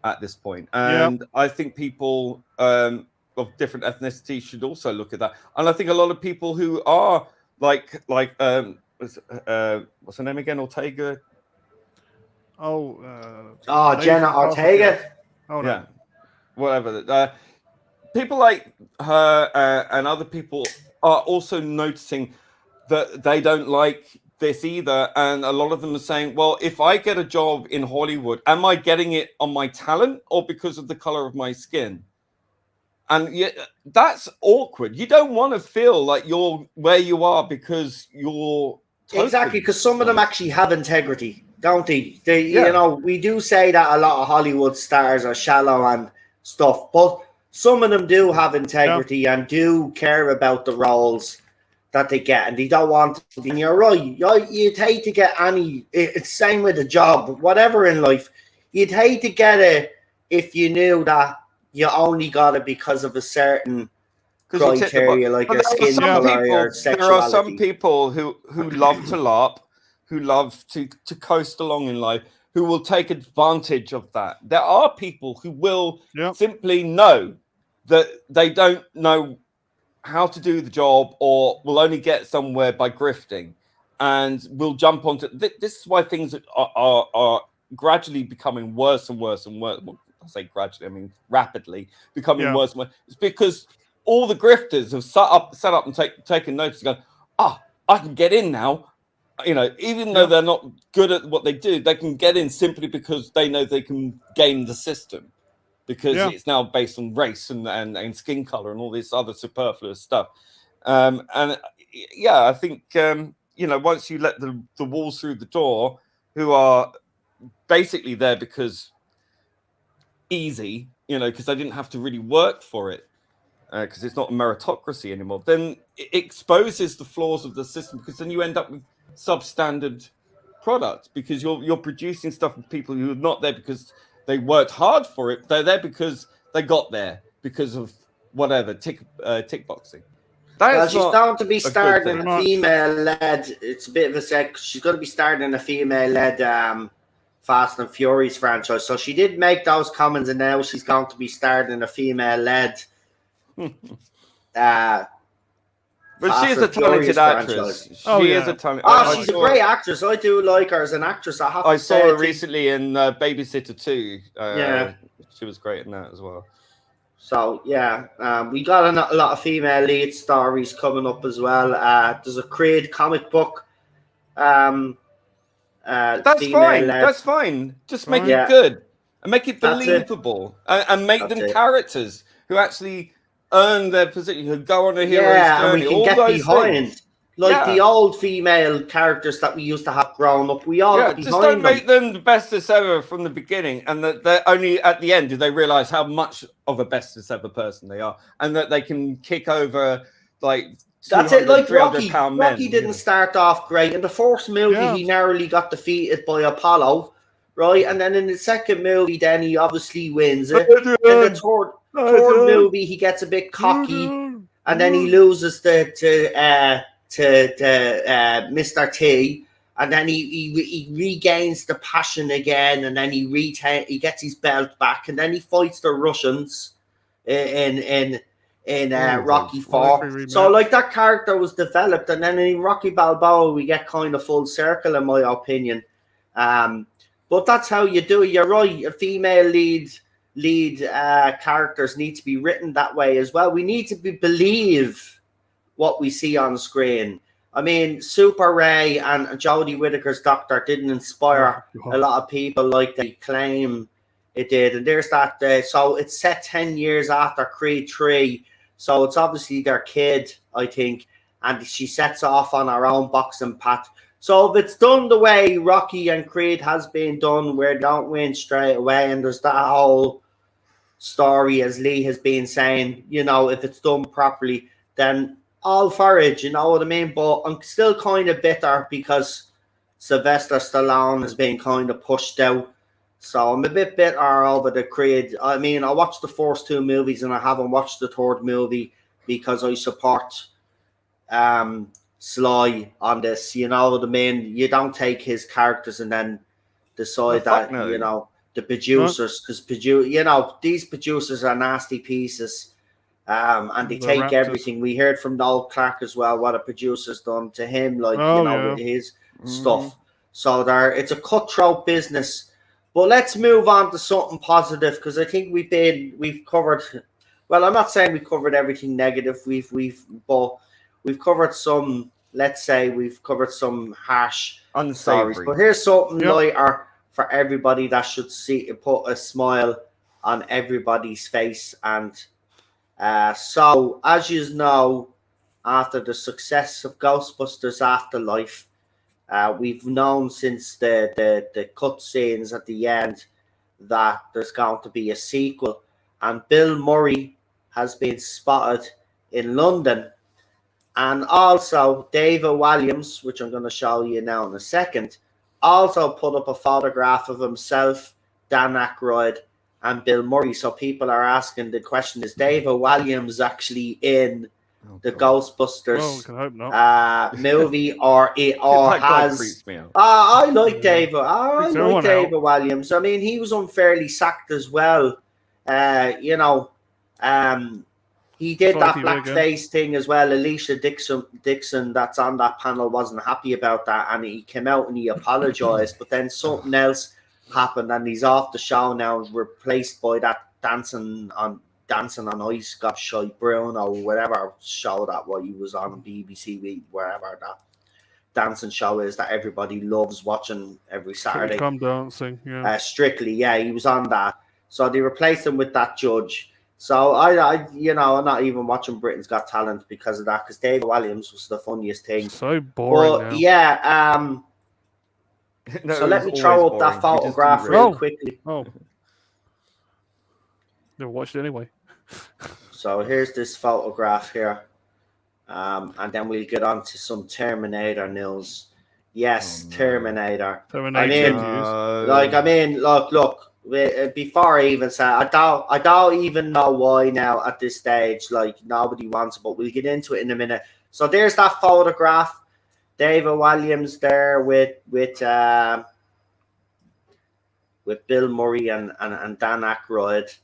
at this point. And I think people of different ethnicities should also look at that. And I think a lot of people who are like what's her name again? Ortega? Jenna Ortega. Oh, no. Yeah. Whatever. People like her and other people are also noticing that they don't like this either. And a lot of them are saying, well, if I get a job in Hollywood, am I getting it on my talent or because of the color of my skin? And yet, that's awkward. You don't want to feel like you're where you are because you're... Exactly, because some of them actually have integrity, don't they? You know, we do say that a lot of Hollywood stars are shallow and stuff, but some of them do have integrity and do care about the roles that they get, and they don't want to. And you're right, you'd hate to get it's same with a job, whatever in life, you'd hate to get it if you knew that you only got it because of a certain criteria, like your skin color or sexuality. There are some people who love to LARP, who love to coast along in life, who will take advantage of that. There are people who will simply know that they don't know how to do the job or will only get somewhere by grifting, and will jump onto this is why things are gradually becoming worse and worse and worse. Well, I say gradually, I mean rapidly becoming worse and worse. It's because all the grifters have set up and taken notice and gone, I can get in now. You know, even though they're not good at what they do, they can get in simply because they know they can game the system, because it's now based on race and skin color and all this other superfluous stuff. I think, once you let the walls through the door, who are basically there because easy, because they didn't have to really work for it, because it's not a meritocracy anymore, then it exposes the flaws of the system, because then you end up with substandard products, because you're producing stuff with people who are not there because they worked hard for it. They're there because they got there because of whatever tick boxing. She's going to be starting a female-led. It's a bit of a sec. She's going to be starting a female-led Fast and Furious franchise. So she did make those comments, and now she's going to be starting a female-led. But she is a talented actress. She's a talented. She's a great actress. I do like her as an actress. I saw her recently in Babysitter 2. She was great in that as well. So yeah, we got a lot of female lead stories coming up as well. There's a Creed comic book. That's Female fine. led. That's fine. Just make Yeah. it good and make it That's it. believable, and make That's them it. characters who actually earn their position, who go on a hero's Yeah, and journey. we can All get those behind. things. Like Yeah. the old female characters that we used to have growing up. We all Yeah, get just behind don't them. make them the bestest ever from the beginning, and that they're only at the end do they realize how much of a bestest ever person they are, and that they can kick over like That's it. Like 300 Rocky. pound men. Rocky didn't start off great. In the first movie, Yeah. he narrowly got defeated by Apollo, right? And then in the second movie, then he obviously wins it. In the third movie, he gets a bit cocky, and then he loses to Mr. T, and then he regains the passion again, and then he gets his belt back, and then he fights the Russians in Rocky Rocky 4. So like that character was developed, and then in Rocky Balboa we get kind of full circle in my opinion. But that's how you do it. You're right. A female lead characters need to be written that way as well. We need to believe what we see on screen. I mean, Super Ray and Jodie Whittaker's Doctor didn't inspire a lot of people like they claim it did. And there's that. So it's set 10 years after Creed 3. So it's obviously their kid, I think. And she sets off on her own boxing path. So if it's done the way Rocky and Creed has been done, where they don't win straight away, and there's that whole story, as Lee has been saying, you know, if it's done properly, then all for it, you know what I mean? But I'm still kind of bitter because Sylvester Stallone has been kind of pushed out. So I'm a bit bitter over the Creed. I mean, I watched the first 2 movies and I haven't watched the third movie because I support Sly on this, you know what I mean? You don't take his characters and then decide that, no. you know, the producers, because you know, these producers are nasty pieces. And they The take Raptors. everything. We heard from Noel Clark as well what a producer's done to him, like Oh, you know, yeah. with his stuff. So it's a cutthroat business. But let's move on to something positive, because I think we've covered. Well, I'm not saying we covered everything negative. But we've covered some. Let's say we've covered some harsh stories. Unsavory. But here's something Yep. lighter for everybody that should see put a smile on everybody's face. And so, as you know, after the success of Ghostbusters Afterlife, we've known since the cut scenes at the end that there's going to be a sequel. And Bill Murray has been spotted in London. And also, David Williams, which I'm going to show you now in a second, also put up a photograph of himself, Dan Aykroyd, and Bill Murray. So people are asking the question, is David Williams actually in the Ghostbusters Well, we can hope not. movie, or That guy has... creeps me out. I like David. I Freaks like everyone David Williams. I mean, he was unfairly sacked as well. You know, he did that Fighty wig, blackface thing as well. Alicia Dixon, that's on that panel, wasn't happy about that, and he came out and he apologized. But then something else happened, and he's off the show now, replaced by that Dancing on Ice, got Shy Brown or whatever show that what he was on BBC, wherever that dancing show is that everybody loves watching every Saturday. Come dancing, yeah. Strictly, yeah, he was on that. So they replaced him with that judge. So I you know, I'm not even watching Britain's Got Talent because of that, because David Williams was the funniest thing. So boring But now. yeah, No, so it let was me throw always up that boring. We just photograph didn't real Oh. quickly. Oh. Never watched it anyway. So here's this photograph here. And then we'll get on to some Terminator news. Yes, Oh, no. Terminator. Terminator Like, I mean, look. Before I even say, I don't even know why now at this stage. Like, nobody wants it, but we'll get into it in a minute. So there's that photograph. David Williams there with Bill Murray and Dan Aykroyd.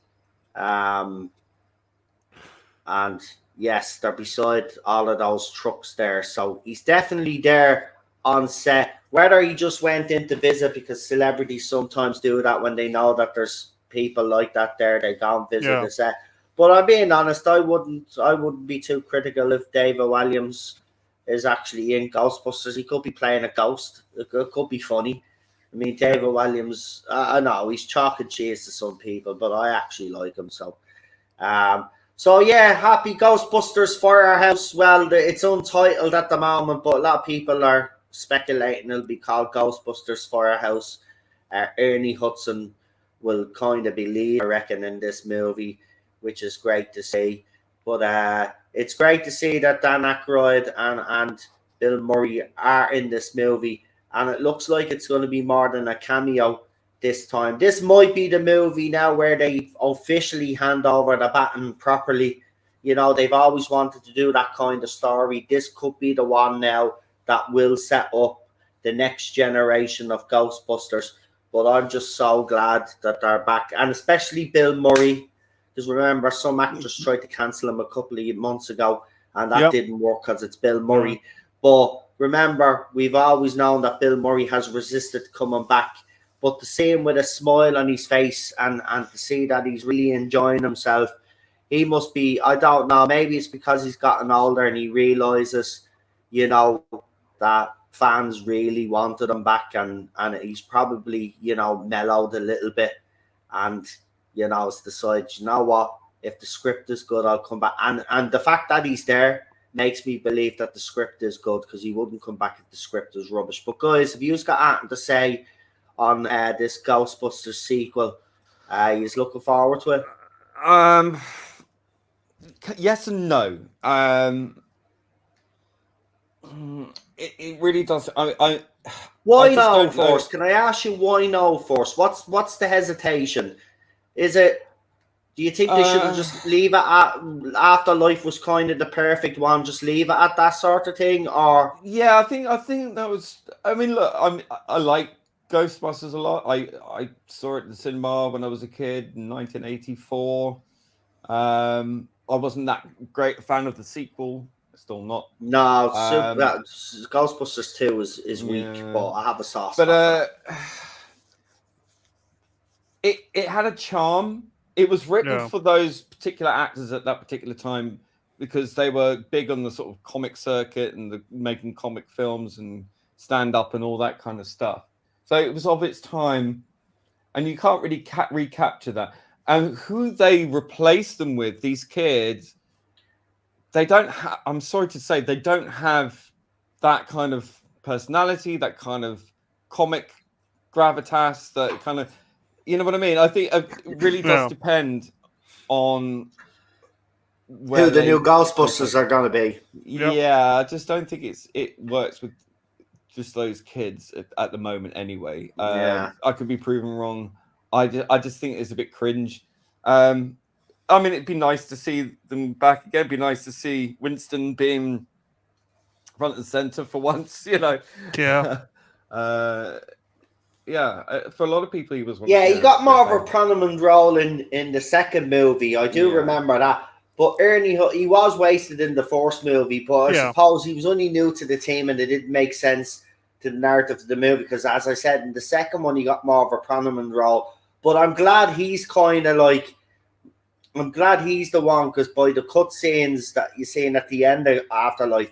And yes, they're beside all of those trucks there. So he's definitely there on set. Whether he just went in to visit, because celebrities sometimes do that when they know that there's people like that there, they go and visit Yeah. the set. But I'm being honest, I wouldn't be too critical if David Williams is actually in Ghostbusters. He could be playing a ghost. It could be funny. I mean, David Williams, I know he's chalk and cheese to some people, but I actually like him. So yeah, happy Ghostbusters Firehouse. Well, it's untitled at the moment, but a lot of people are speculating it'll be called Ghostbusters Firehouse. Ernie Hudson will kind of be lead, I reckon, in this movie, which is great to see. But it's great to see that Dan Aykroyd and Bill Murray are in this movie. And it looks like it's going to be more than a cameo this time. This might be the movie now where they officially hand over the baton properly. You know, they've always wanted to do that kind of story. This could be the one now that will set up the next generation of Ghostbusters. But I'm just so glad that they're back. And especially Bill Murray. Because remember, some actors tried to cancel him a couple of months ago. And that didn't work because it's Bill Murray. But remember, we've always known that Bill Murray has resisted coming back. But to see him with a smile on his face and to see that he's really enjoying himself, he must be, I don't know, maybe it's because he's gotten older and he realises, you know, that fans really wanted him back and he's probably, you know, mellowed a little bit and, you know, it's decided, you know what, if the script is good, I'll come back. And the fact that he's there makes me believe that the script is good because he wouldn't come back if the script is rubbish. But guys, if you've got anything to say on this Ghostbusters sequel, he's looking forward to it? Yes and no. It really does. Why no first? Can I ask you why no first? What's the hesitation? Is it? Do you think they should have just leave it at Afterlife was kind of the perfect one? Just leave it at that sort of thing, or yeah, I think that was. I mean, look, I like Ghostbusters a lot. I saw it in the cinema when I was a kid in 1984. I wasn't that great a fan of the sequel. Still not. No, Ghostbusters 2 is weak, but I have a soft spot. But it had a charm. It was written for those particular actors at that particular time because they were big on the sort of comic circuit and making comic films and stand up and all that kind of stuff. So it was of its time, and you can't really recapture that. And who they replaced them with, these kids, they don't have, I'm sorry to say, they don't have that kind of personality, that kind of comic gravitas, that kind of, you know what I mean? I think it really does depend on who the new Ghostbusters are going to be. Yeah, I just don't think it works with just those kids at the moment anyway. I could be proven wrong. I just think it's a bit cringe. I mean, it'd be nice to see them back again. It'd be nice to see Winston being front and center for once, you know. Yeah. For a lot of people, he was one. Yeah, he got more of a prominent role in the second movie. I do remember that. But Ernie, he was wasted in the first movie, but I suppose he was only new to the team and it didn't make sense to the narrative of the movie because, as I said, in the second one, he got more of a prominent role. But I'm glad he's kind of like, I'm glad he's the one because by the cutscenes that you're seeing at the end of Afterlife,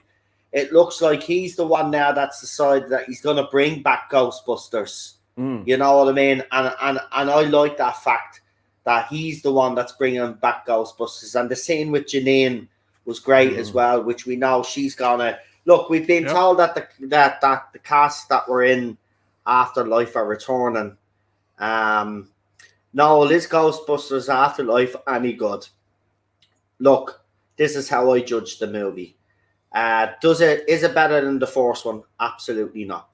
it looks like he's the one now that's decided that he's going to bring back Ghostbusters. You know what I mean? And I like that fact that he's the one that's bringing back Ghostbusters. And the scene with Janine was great as well, which we know she's gonna look. We've been told that the cast that were in Afterlife are returning. No, is Ghostbusters Afterlife any good? Look, this is how I judge the movie. Is it better than the first one? Absolutely not.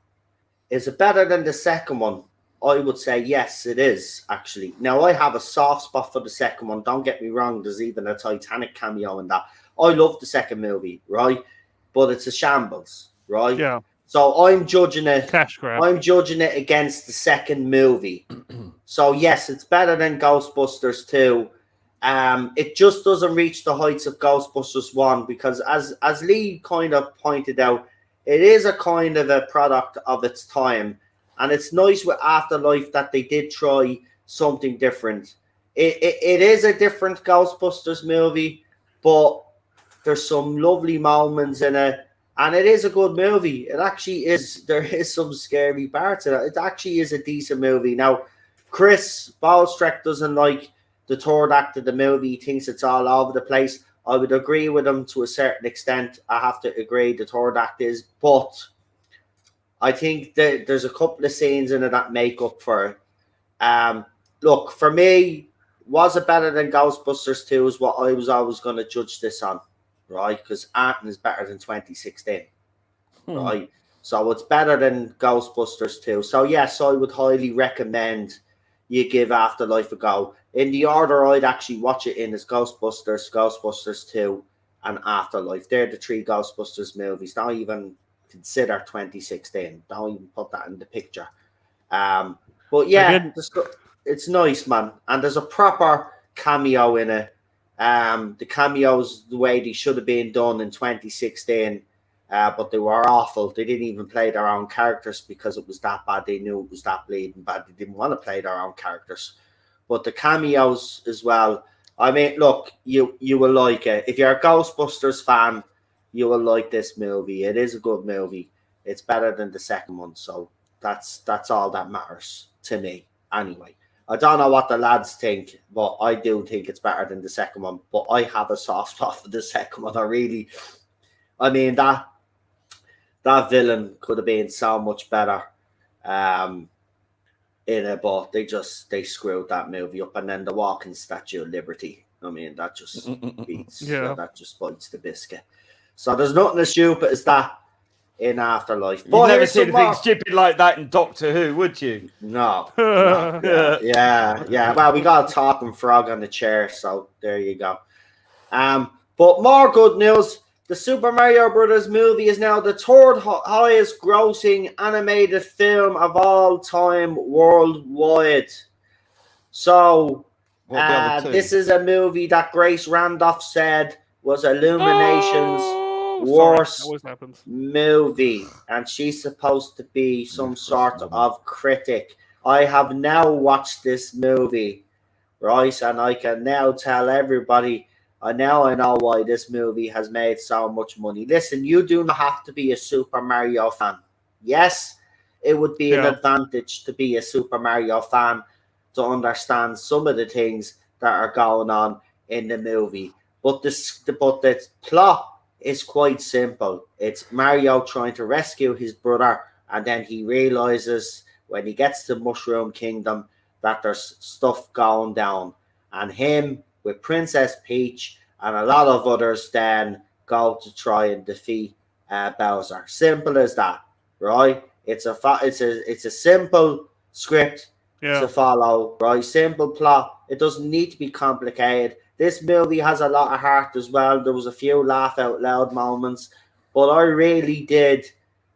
Is it better than the second one? I would say yes, it is, actually. Now, I have a soft spot for the second one. Don't get me wrong. There's even a Titanic cameo in that. I love the second movie, right? But it's a shambles, right? Yeah. So I'm judging it. Cash grab. I'm judging it against the second movie. So, yes, it's better than Ghostbusters 2. It just doesn't reach the heights of Ghostbusters 1 because, as Lee kind of pointed out, it is a kind of a product of its time. And it's nice with Afterlife that they did try something different. it is a different Ghostbusters movie, but there's some lovely moments in it, and it is a good movie. It actually is. There is some scary parts in it. It actually is a decent movie. Now, Chris Ballstreck doesn't like the third act of the movie. He thinks it's all over the place. I would agree with him to a certain extent. I have to agree the third act is, but I think that there's a couple of scenes in it that make up for it. Look, for me, was it better than Ghostbusters 2 is what I was always going to judge this on, right? Because Ant is better than 2016, right? So it's better than Ghostbusters 2. So yes, I would highly recommend you give Afterlife a go. In the order I'd actually watch it in is Ghostbusters, Ghostbusters 2, and Afterlife. They're the three Ghostbusters movies. Don't even consider 2016. Don't even put that in the picture. But yeah, it's nice, man. And there's a proper cameo in it. The cameos the way they should have been done in 2016, but they were awful. They didn't even play their own characters because it was that bad. They knew it was that bleeding bad. They didn't want to play their own characters. But the cameos as well. I mean, look, you will like it. If you're a Ghostbusters fan, you will like this movie. It is a good movie. It's better than the second one. So that's all that matters to me. Anyway, I don't know what the lads think, but I do think it's better than the second one. But I have a soft spot for the second one. I mean, that villain could have been so much better. In it, but they screwed that movie up, and then the walking Statue of Liberty. I mean, that just beats. That just bites the biscuit. So there's nothing as stupid as that in Afterlife. You'd never seen anything stupid like that in Doctor Who, would you? No. Yeah. Well, we got a talking frog on the chair, so there you go. But more good news. The Super Mario Brothers movie is now the third highest grossing animated film of all time worldwide. So this is a movie that Grace Randolph said was Illumination's worst movie. And she's supposed to be some sort of critic. I have now watched this movie, right? And I can now tell everybody I know why this movie has made so much money. Listen, you do not have to be a Super Mario fan. Yes, it would be an advantage to be a Super Mario fan to understand some of the things that are going on in the movie. But the plot is quite simple. It's Mario trying to rescue his brother, and then he realizes when he gets to Mushroom Kingdom that there's stuff going down. And him with Princess Peach and a lot of others then go to try and defeat Bowser. Simple as that, right? It's a simple script to follow, right? Simple plot. It doesn't need to be complicated. This movie has a lot of heart as well. There was a few laugh out loud moments, but I really did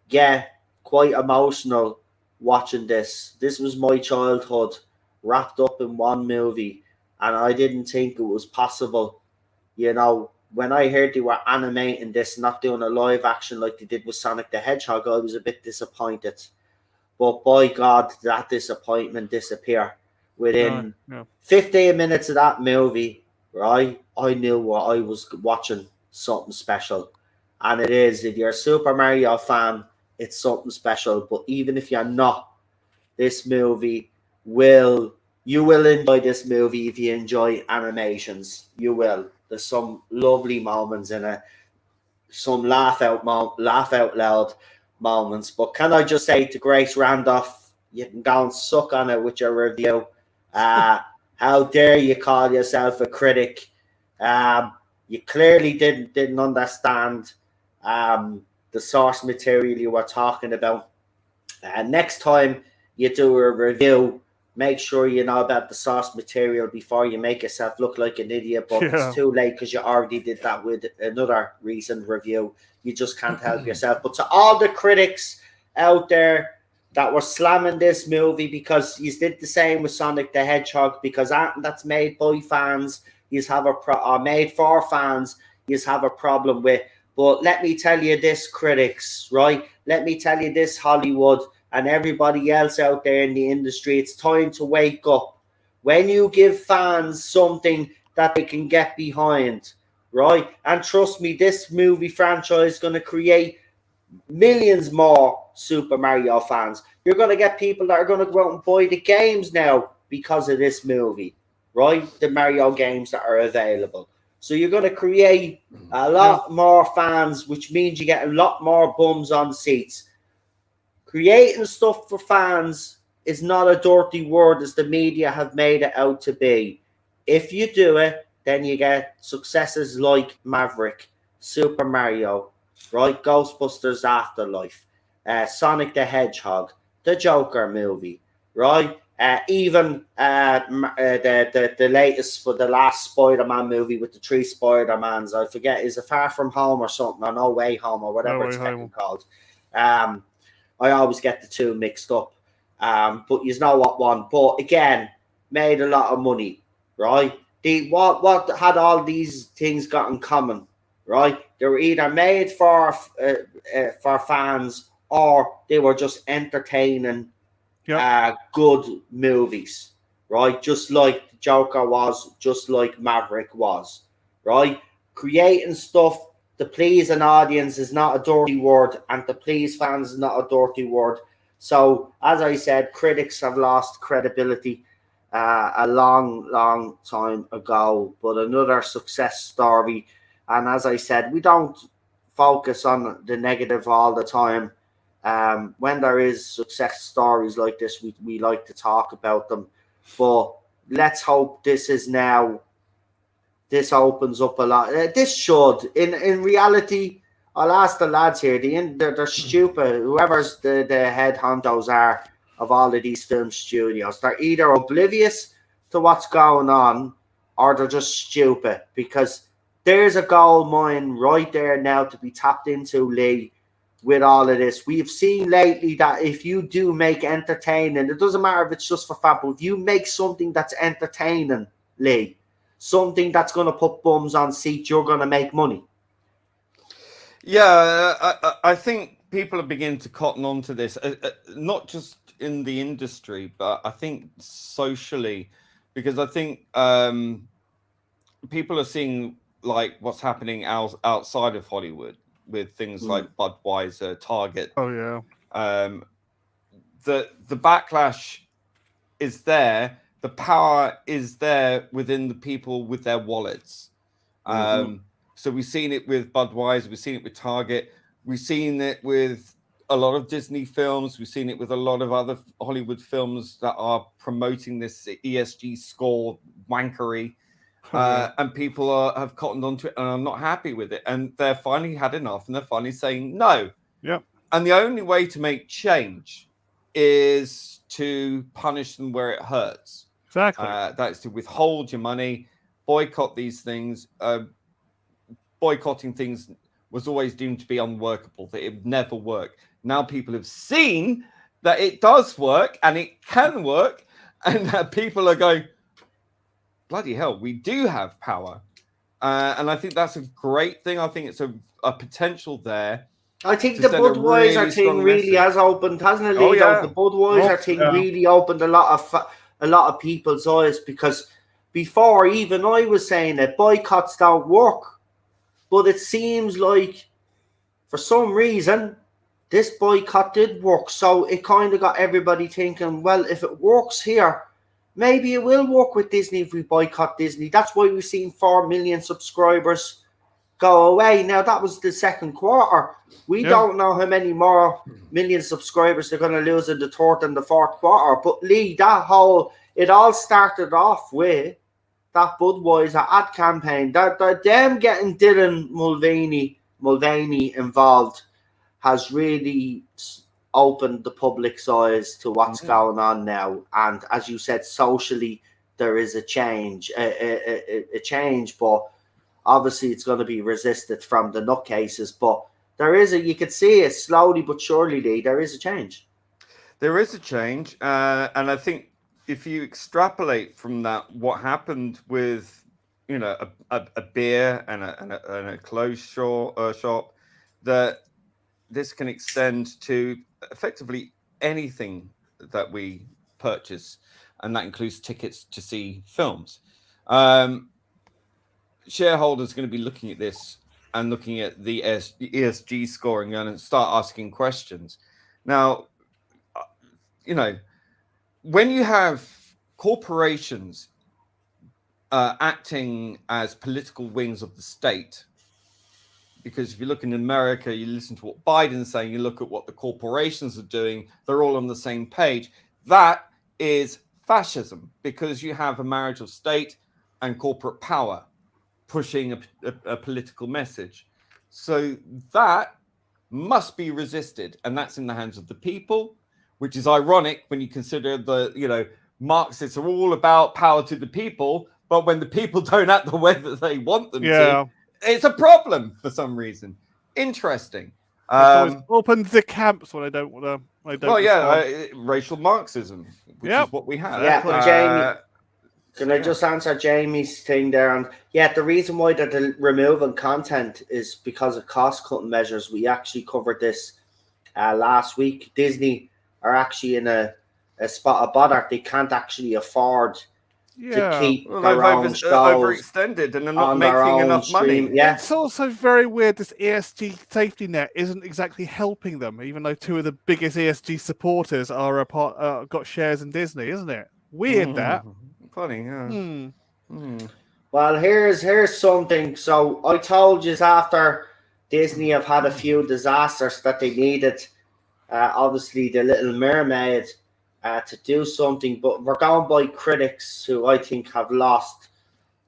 get quite emotional watching this. This was my childhood wrapped up in one movie. And I didn't think it was possible. You know, when I heard they were animating this, not doing a live action like they did with Sonic the Hedgehog, I was a bit disappointed. But by God, that disappointment disappeared. Within 15 minutes of that movie, right, I knew what I was watching, something special. And it is, if you're a Super Mario fan, it's something special. But even if you're not, this movie you will enjoy this movie if you enjoy animations. You will. There's some lovely moments in it, some laugh out loud moments. But can I just say to Grace Randolph, you can go and suck on it with your review. How dare you call yourself a critic? You clearly didn't understand the source material you were talking about. Next time you do a review, make sure you know about the source material before you make yourself look like an idiot. But it's too late because you already did that with another recent review. You just can't help yourself. But to all the critics out there that were slamming this movie because you did the same with Sonic the Hedgehog, because that's made by fans, you have made for fans, you have a problem with. But let me tell you this, critics, right? Let me tell you this, Hollywood, and everybody else out there in the industry, it's time to wake up, When you give fans something that they can get behind, right? And trust me, this movie franchise is going to create millions more Super Mario fans. You're going to get people that are going to go out and buy the games now because of this movie, right? The Mario games that are available. So you're going to create a lot more fans, which means you get a lot more bums on seats. Creating stuff for fans is not a dirty word as the media have made it out to be. If you do it, then you get successes like Maverick, Super Mario, right? Ghostbusters Afterlife, Sonic the Hedgehog, the Joker movie, right? Even the latest for the last Spider-Man movie with the 3 Spider-Mans. I forget, is it Far From Home or something, or No Way Home, or whatever it's called. I always get the two mixed up. But you know what one. But again, made a lot of money, right? What had all these things got in common, right? They were either made for fans, or they were just entertaining, good movies, right? Just like Joker was, just like Maverick was, right? Creating stuff to please an audience is not a dirty word, and to please fans is not a dirty word. So, as I said, critics have lost credibility a long time ago, but another success story. And as I said, we don't focus on the negative all the time. When there is success stories like this, we like to talk about them. But let's hope this opens up a lot. This should, in reality, I'll ask the lads here. They're stupid. Whoever's the head honchos are of all of these film studios, they're either oblivious to what's going on, or they're just stupid, because there's a gold mine right there now to be tapped into, Lee, with all of this. We've seen lately that if you do make entertaining, it doesn't matter if it's just for fun, but if you make something that's entertaining, Lee, something that's going to put bums on seats, you're going to make money. Yeah, I think people are beginning to cotton on to this, not just in the industry, but I think socially, because I think people are seeing like what's happening outside of Hollywood with things like Budweiser, Target. Oh yeah. The backlash is there. The power is there within the people with their wallets. So we've seen it with Budweiser, we've seen it with Target, we've seen it with a lot of Disney films, we've seen it with a lot of other Hollywood films that are promoting this ESG score wankery. And people have cottoned onto it and are not happy with it. And they're finally had enough, and they're finally saying no. Yeah. And the only way to make change is to punish them where it hurts. Exactly. That's to withhold your money, boycott these things. Boycotting things was always deemed to be unworkable, that it would never work. Now people have seen that it does work and it can work, and that people are going, bloody hell, we do have power. And I think that's a great thing. I think it's a potential there. I think the Budweiser thing really has opened, hasn't it, Lee? Oh, yeah. The Budweiser thing really opened a lot of people's eyes, because before even I was saying that boycotts don't work. But it seems like for some reason this boycott did work. So it kind of got everybody thinking, well, if it works here, maybe it will work with Disney if we boycott Disney. That's why we've seen 4 million subscribers go away. Now, that was the second quarter. We don't know how many more million subscribers they're going to lose in the third and the fourth quarter. But Lee, it all started off with that Budweiser ad campaign. Them getting Dylan Mulvaney involved has really opened the public's eyes to what's going on now. And as you said, socially, there is a change, but obviously it's going to be resisted from the nutcases. But you could see it slowly but surely, Lee, there is a change. There is a change. And I think if you extrapolate from that, what happened with, a beer and a clothes shop, that this can extend to effectively anything that we purchase. and that includes tickets to see films. Shareholders are going to be looking at this and looking at the ESG scoring and start asking questions. Now, when you have corporations acting as political wings of the state, because if you look in America, you listen to what Biden's saying, you look at what the corporations are doing, they're all on the same page. That is fascism, because you have a marriage of state and corporate power pushing a political message. So that must be resisted, and that's in the hands of the people, which is ironic when you consider Marxists are all about power to the people, but when the people don't act the way that they want them to, it's a problem for some reason. Interesting. Open the camps when I don't want to. Racial Marxism, which is what we have. Yeah, but Jamie, can I just answer Jamie's thing there? And the reason why they're removing content is because of cost-cutting measures. We actually covered this last week. Disney are actually in a spot of bother. They can't actually afford to keep their own shows overextended, and they're not making enough money. Yeah. It's also very weird this ESG safety net isn't exactly helping them, even though two of the biggest ESG supporters are got shares in Disney, isn't it? Weird that. Funny, yeah. Well, here's something. So I told you after Disney have had a few disasters that they needed, obviously the Little Mermaid, to do something, but we're going by critics who I think have lost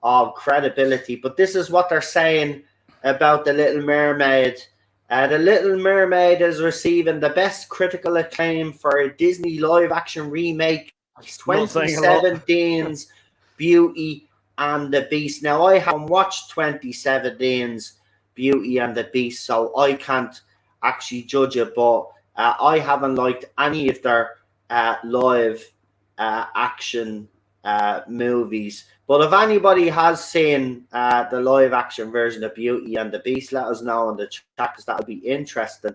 all credibility. But this is what they're saying about the Little Mermaid. The Little Mermaid is receiving the best critical acclaim for a Disney live-action remake, 2017's Beauty and the Beast. Now, I haven't watched 2017's Beauty and the Beast, so I can't actually judge it, but I haven't liked any of their live action movies. But if anybody has seen the live action version of Beauty and the Beast, let us know in the chat, because that would be interesting.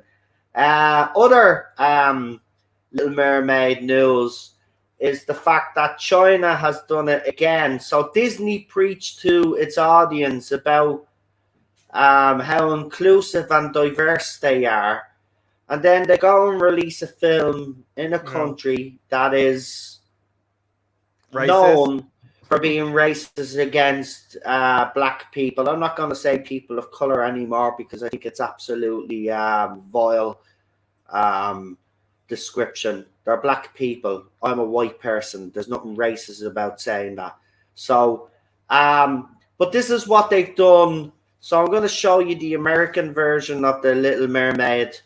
Other Little Mermaid news is the fact that China has done it again. So Disney preached to its audience about how inclusive and diverse they are, and then they go and release a film in a country that is known for being racist against black people. I'm not going to say people of color anymore, because I think it's absolutely vile description. They're black people. I'm a white person. There's nothing racist about saying that. So, but this is what they've done. So I'm going to show you the American version of the Little Mermaid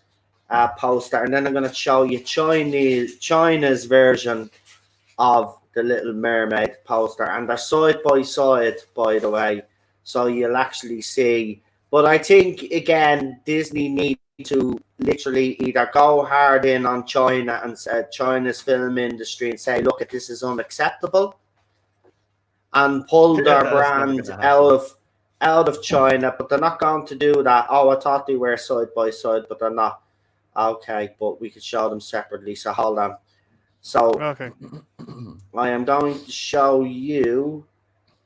poster, and then I'm going to show you China's version of the Little Mermaid poster, and they're side by side, by the way, so you'll actually see. But I think, again, Disney need to literally either go hard in on China and China's film industry and say, look, this is unacceptable, and pull their brand out of China. But they're not going to do that. Oh, I thought they were side by side, but they're not. Okay, but we could show them separately, so hold on. So okay, I am going to show you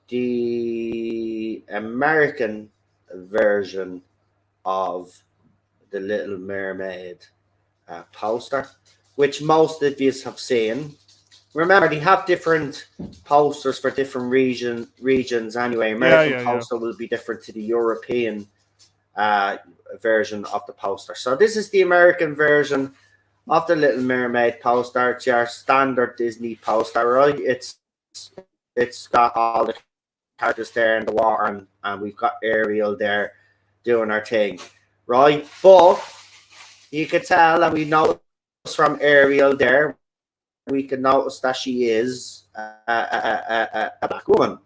the American version of the Little Mermaid poster, which most of you have seen. Remember, they have different posters for different regions anyway. American poster will be different to the European version of the poster. So this is the American version of the Little Mermaid poster. It's your standard Disney poster, right? It's got all the characters there in the water, and we've got Ariel there doing her thing, right? But you could tell, and we notice from Ariel there, we can notice that she is a black woman,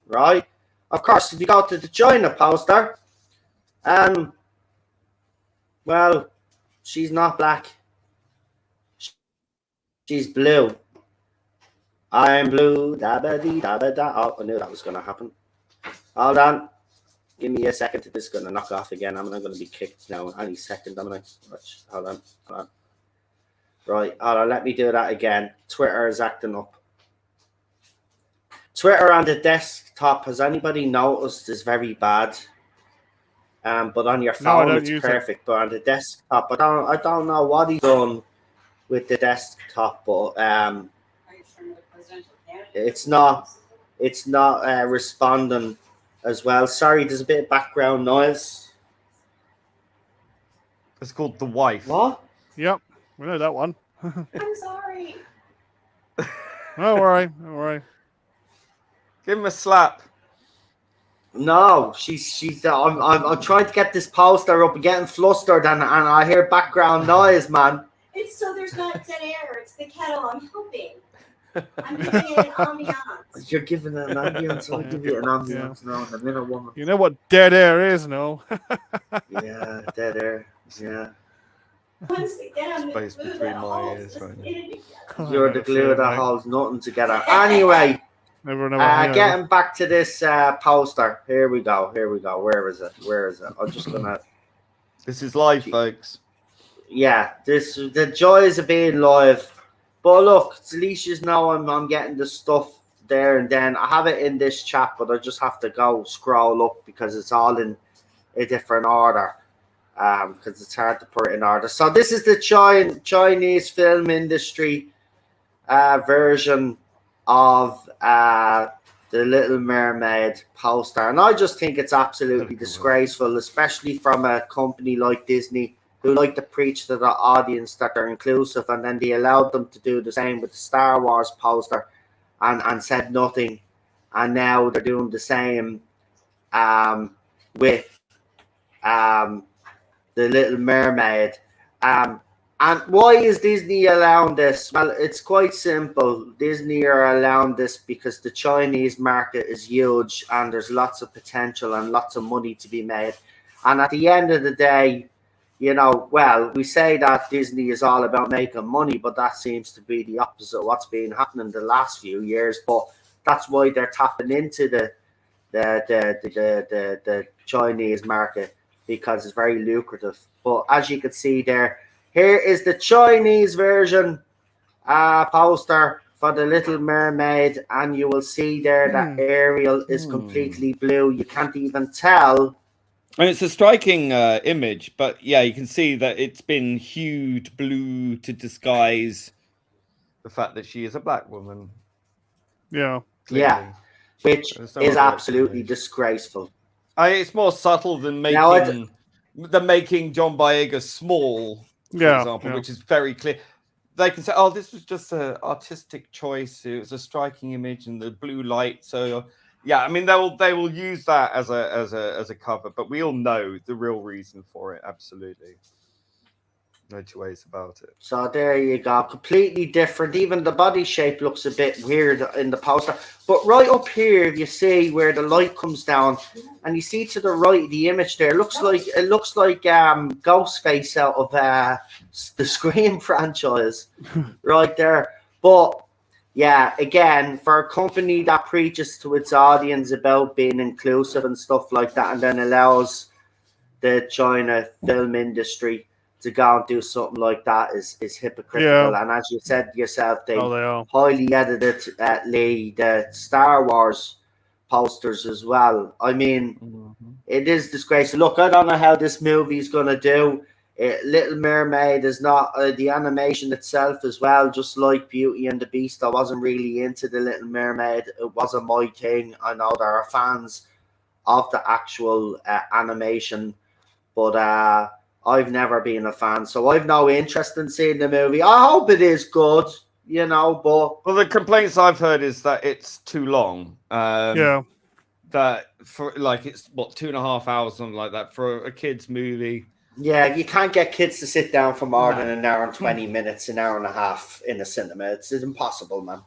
right? Of course, if you go to the China poster, well, she's not black. She's blue. I'm blue. Da ba dee da ba da. Oh, I knew that was going to happen. Hold on. Give me a second. This is going to knock off again. I'm not going to be kicked now any second, am I? Hold on. Right. Hold on. Let me do that again. Twitter is acting up. Twitter on the desktop, has anybody noticed, is very bad. But on your No, I phone don't it's use it. perfect. But on the desktop, I don't know what he's done with the desktop, but it's not responding as well. Sorry, there's a bit of background noise. It's called The Wife. What? Yep, we know that one. I'm sorry. Don't worry, don't worry. Give him a slap. No, she's. I'm trying to get this poster up and getting flustered, and I hear background noise, man. It's so there's not dead air. It's the kettle. I'm helping. I'm giving it an ambiance. You're giving it an ambience. I'll give you an ambience now in a minute, woman. You know what dead air is, no? Yeah, dead air. Yeah. Once again, Space the glue between that my holds ears this right now. together. You're the glue that holds nothing together. Anyway, getting back to this poster. Here we go. Where is it? I'm just gonna. This is live, folks. Yeah, the joys of being live. But look, at least you know I'm getting the stuff there and then. I have it in this chat, but I just have to go scroll up because it's all in a different order. Because it's hard to put it in order. So this is the Chinese film industry version of The Little Mermaid poster. And I just think it's absolutely disgraceful, especially from a company like Disney, who like to preach to the audience that they're inclusive, and then they allowed them to do the same with the Star Wars poster and said nothing. And now they're doing the same with The Little Mermaid. And why is Disney allowing this? Well, it's quite simple. Disney are allowing this because the Chinese market is huge and there's lots of potential and lots of money to be made. And at the end of the day, you know, well, we say that Disney is all about making money, but that seems to be the opposite of what's been happening the last few years. But that's why they're tapping into the Chinese market, because it's very lucrative. But as you can see there, here is the Chinese version poster for The Little Mermaid, and you will see there that Ariel is completely blue. You can't even tell. And it's a striking image, but yeah, you can see that it's been hued blue to disguise the fact that she is a black woman. Yeah. Clearly. Yeah, which is absolutely disgraceful. It's more subtle than making John Boyega small, for example, which is very clear. They can say, "Oh, this was just an artistic choice. It was a striking image in the blue light." So, yeah, I mean, they will use that as a cover, but we all know the real reason for it. Absolutely, no two ways about it. So there you go, completely different. Even the body shape looks a bit weird in the poster. But right up here, you see where the light comes down, and you see to the right the image there. It looks like Ghostface out of the Scream franchise, right there. But yeah, again, for a company that preaches to its audience about being inclusive and stuff like that, and then allows the China film industry to go and do something like that is hypocritical. And as you said yourself, they highly edited the Star Wars posters as well. I mean, it is disgraceful. Look, I don't know how this movie is going to do. Little Mermaid is not the animation itself as well, just like Beauty and the Beast. I wasn't really into the Little Mermaid. It wasn't my thing. I know there are fans of the actual animation, but I've never been a fan, so I've no interest in seeing the movie. I hope it is good, you know, but... Well, the complaints I've heard is that it's too long. That for it's 2.5 hours, something like that, for a kid's movie. Yeah, you can't get kids to sit down for more than an hour and 20 minutes, an hour and a half in a cinema. It's impossible, man.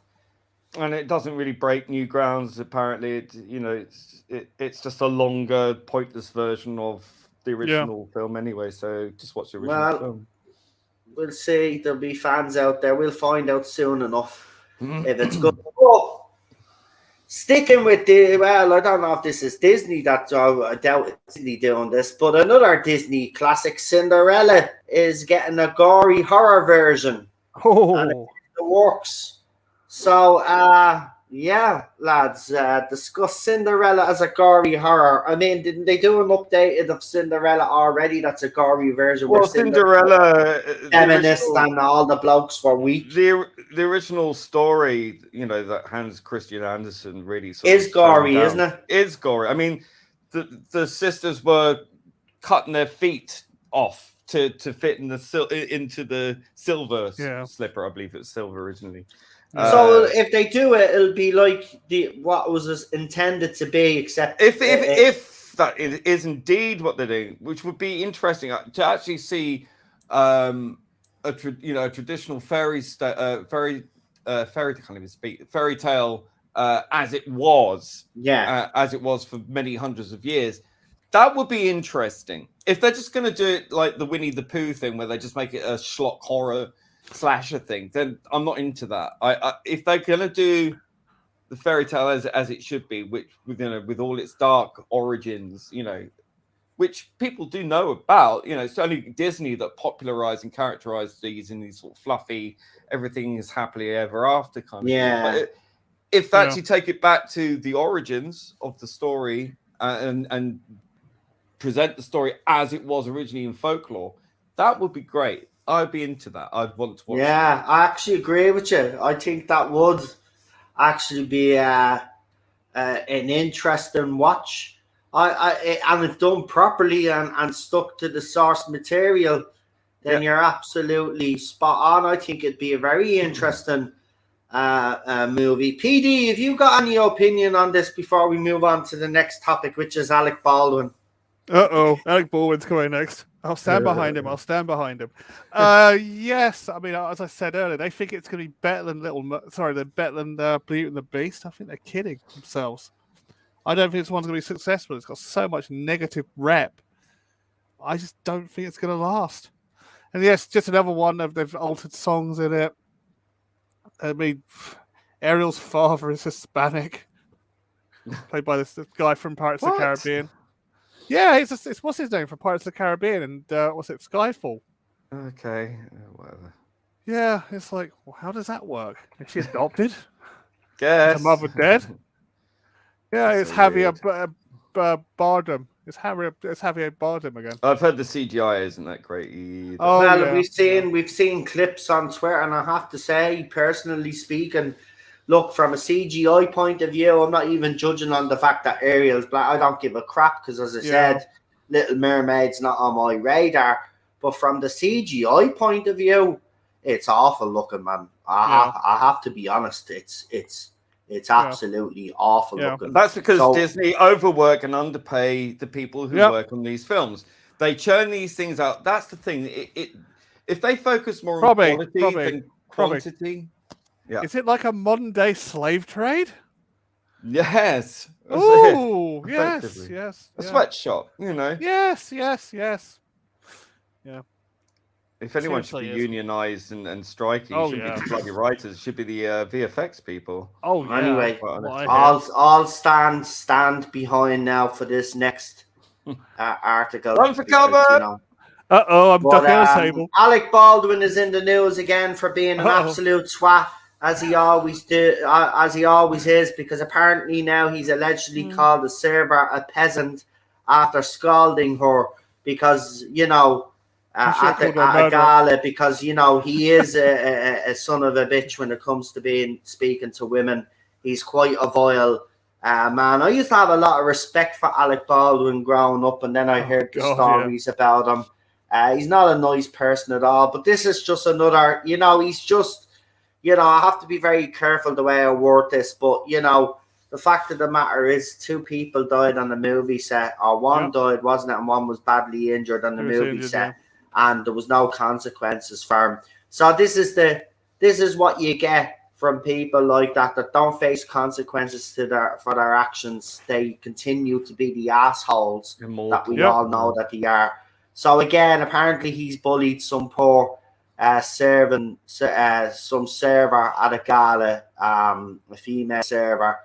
And it doesn't really break new grounds. Apparently, it's just a longer, pointless version of the original film anyway, so just watch the original film. We'll see. There'll be fans out there. We'll find out soon enough if it's good. Oh, sticking with I don't know if this is Disney. I doubt it's Disney doing this, but another Disney classic, Cinderella, is getting a gory horror version. Oh, and it works. So Yeah, lads, discuss Cinderella as a gory horror. I mean, didn't they do an updated of Cinderella already? That's a gory version where Well, Cinderella, feminists and all the blokes were weak. the original story, you know, that Hans Christian Andersen really Is gory, isn't it? Is gory. I mean, the sisters were cutting their feet off to fit in into the silver slipper. I believe it was silver originally. So if they do it, it'll be like what was intended to be, except if that is indeed what they're doing, which would be interesting to actually see a traditional fairy tale as it was, as it was for many hundreds of years. That would be interesting. If they're just going to do it like the Winnie the Pooh thing, where they just make it a schlock horror slasher thing, then I'm not into that. If they're going to do the fairy tale as it should be, which with all its dark origins, which people do know about, it's only Disney that popularized and characterized these in these sort of fluffy, everything is happily ever after kind of thing. But if they actually take it back to the origins of the story and present the story as it was originally in folklore, that would be great. I'd be into that. I'd want to watch it. I actually agree with you. I think that would actually be an interesting watch. And if done properly and stuck to the source material, then you're absolutely spot on. I think it'd be a very interesting movie. PD, have you got any opinion on this before we move on to the next topic, which is Alec Baldwin? Alec Baldwin's coming next. I'll stand behind him. Yes, I mean, as I said earlier, they think it's going to be better than better than Beauty and the Beast. I think they're kidding themselves. I don't think this one's going to be successful. It's got so much negative rep. I just don't think it's going to last. And yes, just another one of they've altered songs in it. I mean, Ariel's father is Hispanic, played by this guy from Pirates of the Caribbean. Yeah, it's what's his name from Pirates of the Caribbean and what's it, Skyfall? Okay, whatever. Yeah, it's like, well, how does that work? Is she adopted? Guess. Is her mother dead? Yeah, it's Javier Bardem. It's Javier Bardem again. I've heard the CGI isn't that great either. We've seen clips on Twitter, and I have to say, personally speaking, look, from a CGI point of view, I'm not even judging on the fact that Ariel's black. I don't give a crap because, as I said, Little Mermaid's not on my radar. But from the CGI point of view, it's awful looking, man. I have to be honest. It's absolutely awful looking. That's because Disney overwork and underpay the people who work on these films. They churn these things out. That's the thing. If they focus more on quality than quantity. Yeah. Is it like a modern day slave trade? Yes. Oh, yes. A sweatshop, Yes. Yeah. If anyone should be unionized and striking, it shouldn't be the bloody writers. It should be the VFX people. Oh, yeah. Anyway, I'll stand behind now for this next article. Run for cover! I'm ducking on the table. Alec Baldwin is in the news again for being an absolute swat, as he always is, because apparently now he's allegedly called a server a peasant after scalding her because, at a gala, because he is a son of a bitch when it comes to speaking to women. He's quite a vile man. I used to have a lot of respect for Alec Baldwin growing up, and then I heard the stories about him. He's not a nice person at all, but this is just another, he's just, I have to be very careful the way I word this, but, the fact of the matter is 2 people died on the movie set, or one died, wasn't it? And one was badly injured on the movie set, and there was no consequences for him. So this is what you get from people like that don't face consequences for their actions. They continue to be the assholes that we all know that they are. So again, apparently he's bullied some poor some server at a gala, a female server.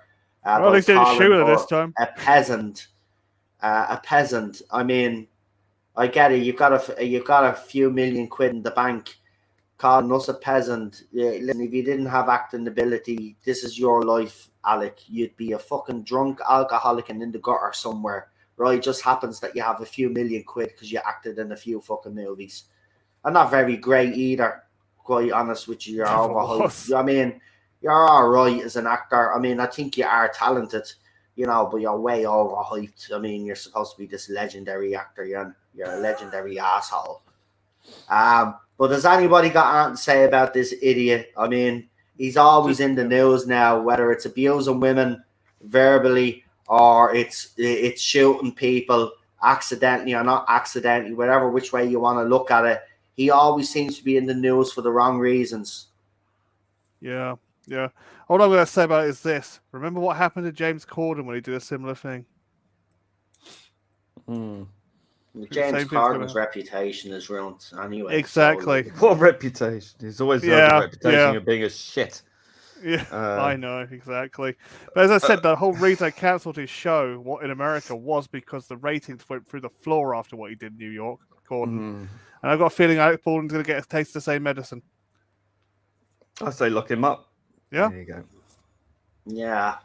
Well, they didn't shoot her this time. A peasant. I mean, I get it. You've got a few million quid in the bank, calling us a peasant. Yeah, listen, if you didn't have acting ability, this is your life, Alec. You'd be a fucking drunk alcoholic and in the gutter somewhere. Right? It just happens that you have a few million quid because you acted in a few fucking movies. I'm not very great either, quite honest with you. You're Never overhyped. was. I mean, you're all right as an actor. I mean, I think you are talented, you know, but you're way overhyped. I mean, you're supposed to be this legendary actor. You're a legendary asshole. But has anybody got anything to say about this idiot? I mean, he's always in the news now, whether it's abusing women verbally or it's shooting people accidentally or not accidentally, whatever which way you want to look at it. He always seems to be in the news for the wrong reasons. Yeah. All I'm going to say about it is this. Remember what happened to James Corden when he did a similar thing? James Same thing's Corden's gonna- reputation is ruined anyway. Exactly. So, What reputation? He's always had Yeah, a reputation yeah. of being a shit. Yeah, Uh, I know, exactly. But as I said, the whole reason I cancelled his show in America was because the ratings went through the floor after what he did in New York, Corden. mm, And I've got a feeling Alec Baldwin's going to get a taste of the same medicine. I say lock him up. Yeah. There you go. yeah.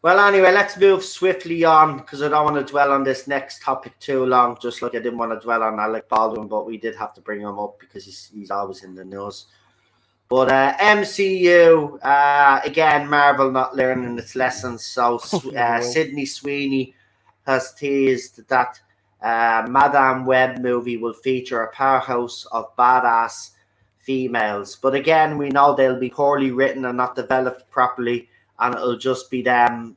Well, anyway, let's move swiftly on because I don't want to dwell on this next topic too long. Just like I didn't want to dwell on Alec Baldwin, but we did have to bring him up because he's always in the news. But MCU, again, Marvel not learning its lessons. So Sydney Sweeney has teased that Madame Web movie will feature a powerhouse of badass females. But again, we know they'll be poorly written and not developed properly. And it'll just be them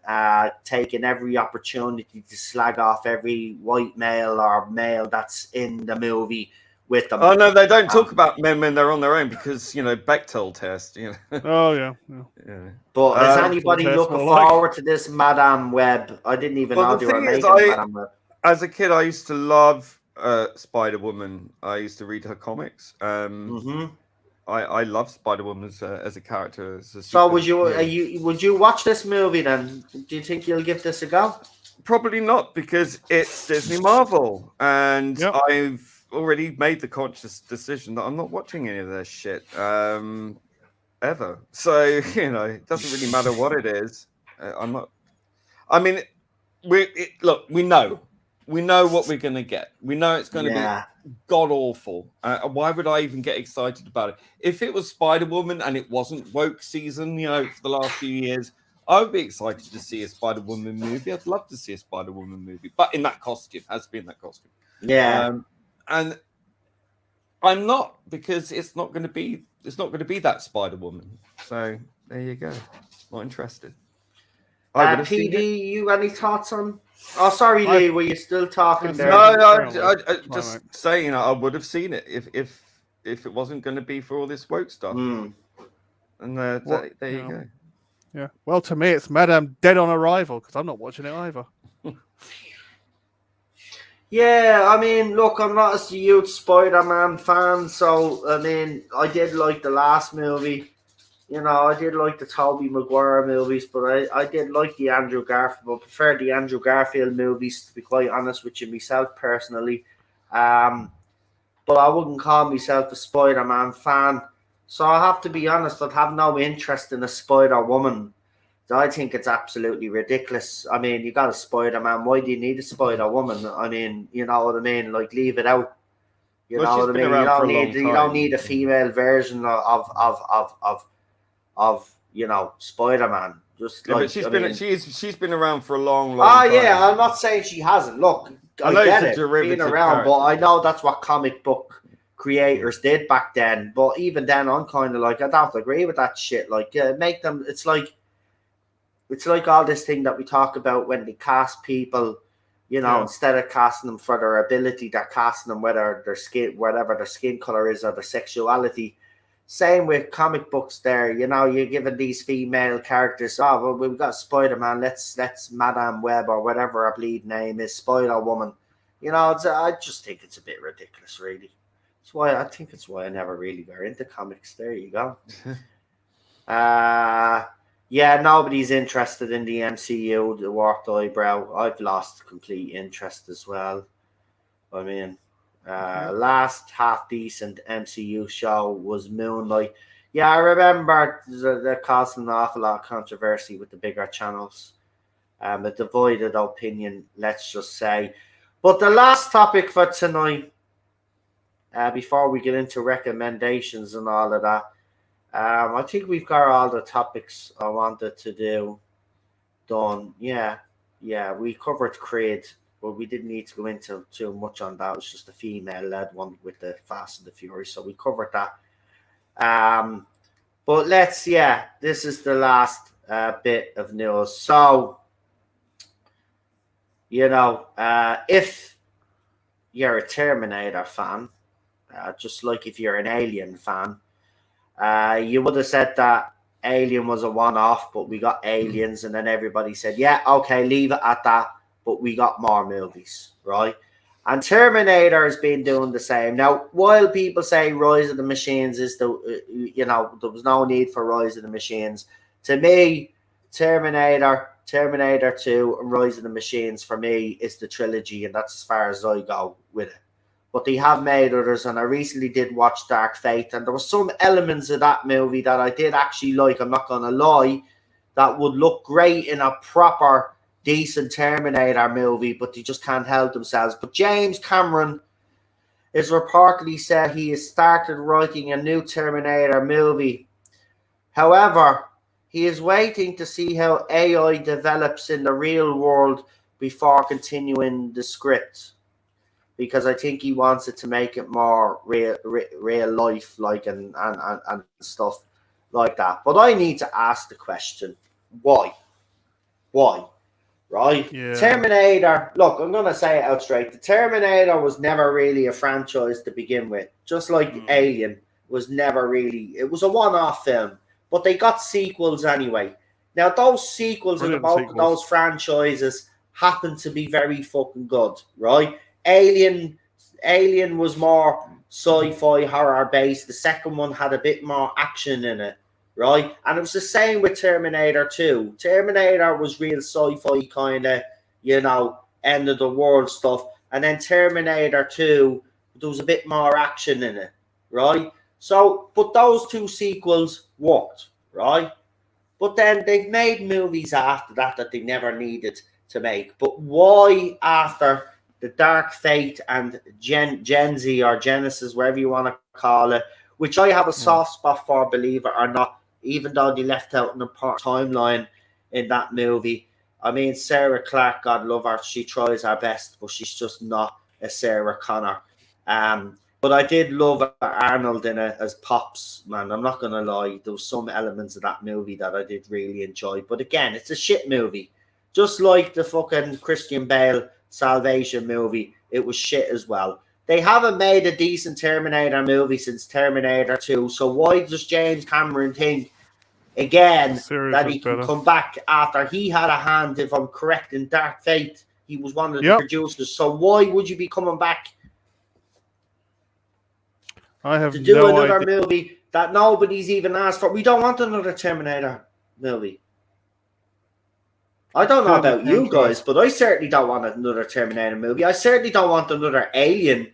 taking every opportunity to slag off every white male or male that's in the movie with them. Oh no, they don't talk about men when they're on their own because Bechdel test. Oh, yeah. Yeah. But is Um, anybody Test looking more like- forward to this Madame Web? I didn't even Well, know the they were thing is, making Madame Web. As a kid, I used to love Spider-Woman. I used to read her comics. Hmm. I love Spider-Woman as a character. As a So would superhero. would you watch this movie then? Do you think you'll give this a go? Probably not because it's Disney Marvel, and Yep. I've already made the conscious decision that I'm not watching any of their shit ever. So it doesn't really matter what it is. I'm not. I mean, we know what we're going to get. We know it's going to be god awful. Why would I even get excited about it? If it was Spider-Woman and it wasn't woke season, for the last few years, I would be excited to see a Spider-Woman movie. I'd love to see a Spider-Woman movie, but in that costume, has to be in that costume. Yeah. And I'm not, because it's not going to be that Spider-Woman. So there you go. Not interested. I would have seen it. PD, you any thoughts on? Oh, sorry, Lee. Were you still talking there? No, Apparently. I just saying, I would have seen it if it wasn't going to be for all this woke stuff. Mm. And there you go. Yeah. Well, to me, it's Madame Dead on Arrival because I'm not watching it either. Yeah, I mean, look, I'm not a huge Spider-Man fan, so I mean, I did like the last movie. I did like the Tobey Maguire movies, but I did like the Andrew Garfield. I prefer the Andrew Garfield movies, to be quite honest with you, myself personally. But I wouldn't call myself a Spider-Man fan. So I have to be honest, I'd have no interest in a Spider-Woman. I think it's absolutely ridiculous. I mean, you got a Spider-Man. Why do you need a Spider-Woman? I mean, you know what I mean? Like, leave it out. You know what I mean? You don't need a female version of Spider-Man. Just Yeah, like, but she's been around for a long Oh time. yeah, I'm not saying she hasn't. Look, I I know get it's it, a derivative being around, character. but I know that's what comic book creators did back then. But even then, I'm kind of like, I don't agree with that shit. Like, make them. It's like all this thing that we talk about when they cast people. Instead of casting them for their ability, they're casting them whether their skin, whatever their skin color is, or their sexuality. Same with comic books there, you're giving these female characters, well, we've got Spider-Man, let's Madame Web or whatever her bleed name is, Spider-Woman. I just think it's a bit ridiculous, really. It's why I never really got into comics. There you go. Yeah, nobody's interested in the MCU, the warped eyebrow. I've lost complete interest as well. I mean, Last half decent MCU show was Moonlight. Yeah, I remember they're causing an awful lot of controversy with the bigger channels. A divided opinion, let's just say. But the last topic for tonight, before we get into recommendations and all of that, I think we've got all the topics I wanted to do done. Yeah, we covered Creed, but we didn't need to go into too much on that. It was just a female-led one with the Fast and the Furious, so we covered that. But this is the last bit of news. So, if you're a Terminator fan, just like if you're an Alien fan, you would have said that Alien was a one-off, but we got Aliens, and then everybody said, yeah, okay, leave it at that, but we got more movies, right? And Terminator has been doing the same. Now, while people say Rise of the Machines is there was no need for Rise of the Machines. To me, Terminator 2, and Rise of the Machines, for me, is the trilogy, and that's as far as I go with it. But they have made others, and I recently did watch Dark Fate, and there were some elements of that movie that I did actually like, I'm not going to lie, that would look great in a proper, decent Terminator movie, but they just can't help themselves. But James Cameron is reportedly said he has started writing a new Terminator movie. However, he is waiting to see how AI develops in the real world before continuing the script, because I think he wants it to make it more real life, like and stuff like that. But I need to ask the question, why? Right? Yeah. Terminator, look, I'm going to say it out straight. The Terminator was never really a franchise to begin with. Just like Alien was never really, it was a one-off film. But they got sequels anyway. Now, those sequels in both of those franchises happen to be very fucking good, right? Alien was more sci-fi horror based. The second one had a bit more action in it, right? And it was the same with Terminator 2. Terminator was real sci-fi kind of, end of the world stuff. And then Terminator 2, there was a bit more action in it, right? So, but those two sequels worked, right? But then they've made movies after that they never needed to make. But why after the Dark Fate and Gen Z or Genesis, wherever you want to call it, which I have a soft spot for, believe it or not, even though they left out an important timeline in that movie. I mean, Sarah Clark, God love her, she tries her best, but she's just not a Sarah Connor. But I did love Arnold in it as Pops, man. I'm not going to lie. There was some elements of that movie that I did really enjoy. But again, it's a shit movie. Just like the fucking Christian Bale Salvation movie, it was shit as well. They haven't made a decent Terminator movie since Terminator 2. So why does James Cameron think, again, that he can come back after he had a hand, if I'm correct, in Dark Fate? He was one of the producers. So why would you be coming back to do another movie that nobody's even asked for? We don't want another Terminator movie. I don't know about you guys, but I certainly don't want another Terminator movie. I certainly don't want another Alien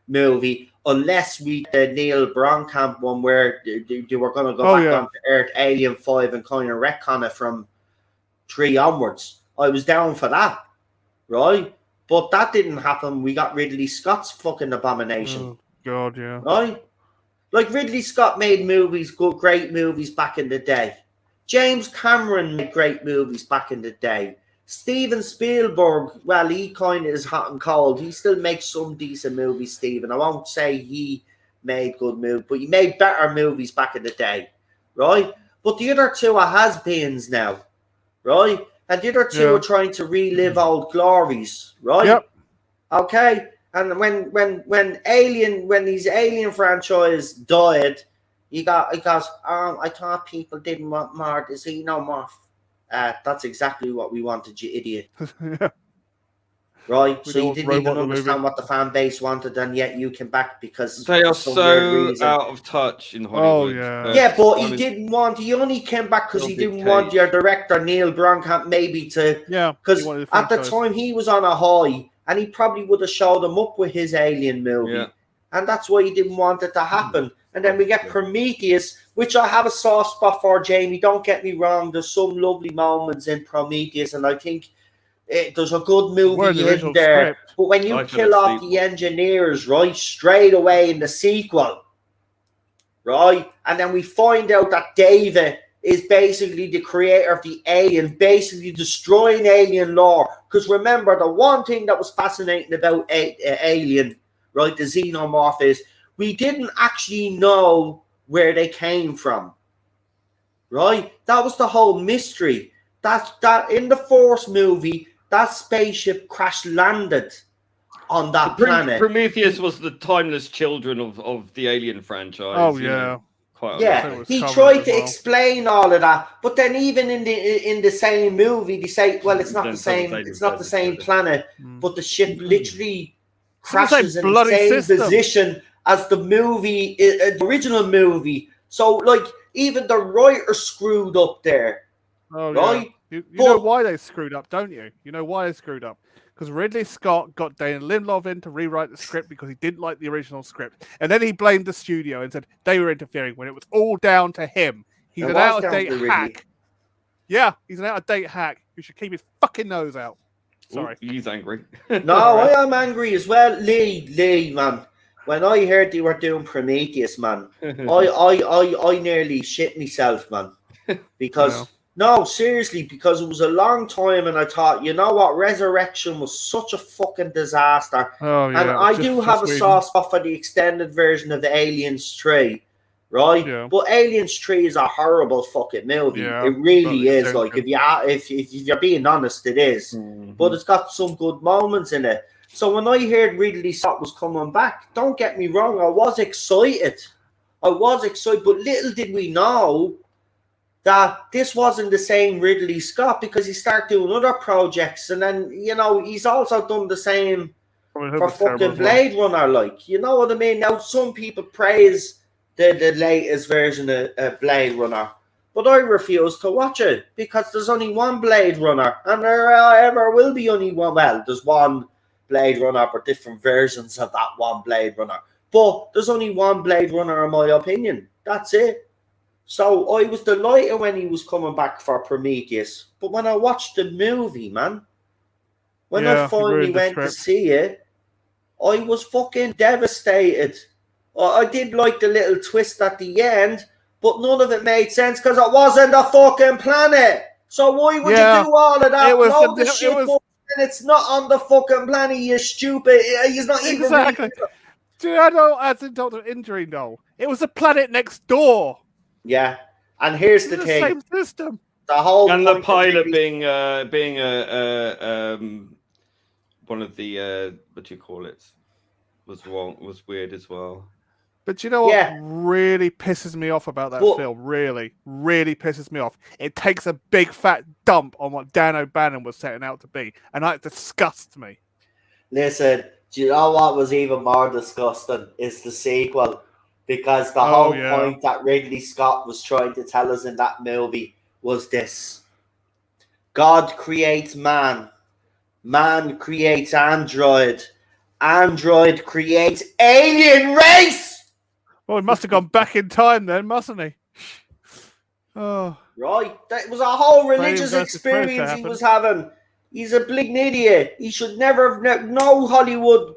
movie unless we the Neil Blomkamp one where they were going to go back onto Earth, Alien 5, and kind of retcon it from 3 onwards. I was down for that, right? But that didn't happen. We got Ridley Scott's fucking Abomination. Oh, God, yeah. Right? Like, Ridley Scott made movies, great movies back in the day. James Cameron made great movies back in the day. Steven Spielberg, well, he kind of is hot and cold. He still makes some decent movies, Steven. I won't say he made good movies, but he made better movies back in the day, right? But the other two are has-beens now, right? And the other two are trying to relive old glories, right? Yep. Okay? And when these Alien franchise died, he goes, I thought people didn't want more the Xenomorph. That's exactly what we wanted, you idiot. Right? So you didn't even understand what the fan base wanted, and yet you came back because they are so out of touch in Hollywood. Oh, yeah, but he only came back because he didn't want your director, Neil Blomkamp, maybe to... Yeah, because at the time he was on a high, and he probably would have showed them up with his Alien movie. Yeah. And that's why he didn't want it to happen. And then we get Prometheus, which I have a soft spot for, Jamie. Don't get me wrong. There's some lovely moments in Prometheus, and I think there's a good movie in there. Script. But when you kill off the engineers, right, straight away in the sequel, right, and then we find out that David is basically the creator of the Alien, basically destroying alien lore. Because remember, the one thing that was fascinating about Alien, right, the xenomorph, is we didn't actually know where they came from, right? That was the whole mystery. That in the first movie, that spaceship crash landed on that planet. Prometheus was the timeless children of the Alien franchise. Oh yeah. He tried to explain all of that, but then even in the same movie, they say, well, it's not the same. It's not the same planet, but the ship literally crashes in the same position as the movie, the original movie. So, like, even the writer screwed up there, right? Yeah. You know why they screwed up, don't you? You know why they screwed up? Because Ridley Scott got Damon Lindelof in to rewrite the script because he didn't like the original script. And then he blamed the studio and said they were interfering when it was all down to him. He's an out-of-date hack. Yeah, he's an out-of-date hack who should keep his fucking nose out. Sorry. Ooh, he's angry. No, I am angry as well. Lee, man. When I heard they were doing Prometheus, man, I nearly shit myself, man. Because... No, seriously, because it was a long time and I thought, you know what, Resurrection was such a fucking disaster. Oh, yeah. And I do have a soft spot for the extended version of the Aliens 3, right? Yeah. But Aliens 3 is a horrible fucking movie. Yeah, it really is. Like, if you're being honest, it is. Mm-hmm. But it's got some good moments in it. So when I heard Ridley Scott was coming back, don't get me wrong, I was excited. But little did we know that this wasn't the same Ridley Scott, because he started doing other projects, and then, you know, he's also done the same for fucking Blade Runner, like, you know what I mean? Now, some people praise the latest version of Blade Runner, but I refuse to watch it, because there's only one Blade Runner, and there ever will be only one. Well, there's one Blade Runner, but different versions of that one Blade Runner. But there's only one Blade Runner, in my opinion. That's it. So I was delighted when he was coming back for Prometheus. But when I watched the movie, man, when I finally went to see it, I was fucking devastated. I did like the little twist at the end, but none of it made sense because it wasn't a fucking planet. So why would you do all of that? And it's not on the fucking planet, you stupid. He's not even... Exactly. Do I know, as in Dr. Injury, no. It was a planet next door. Yeah, and here's the thing: same system. The whole and the pilot being one of the what do you call it? Was wrong. Was weird as well. But you know what really pisses me off about that film? Really, really pisses me off. It takes a big fat dump on what Dan O'Bannon was setting out to be, and that disgusts me. Listen, do you know what was even more disgusting? Is the sequel. Because the whole point that Ridley Scott was trying to tell us in that movie was this. God creates man. Man creates android. Android creates alien race! Well, he must have gone back in time then, mustn't he? Oh. Right. That was a whole religious experience he was having. He's a bleeding idiot. He should never have... No Hollywood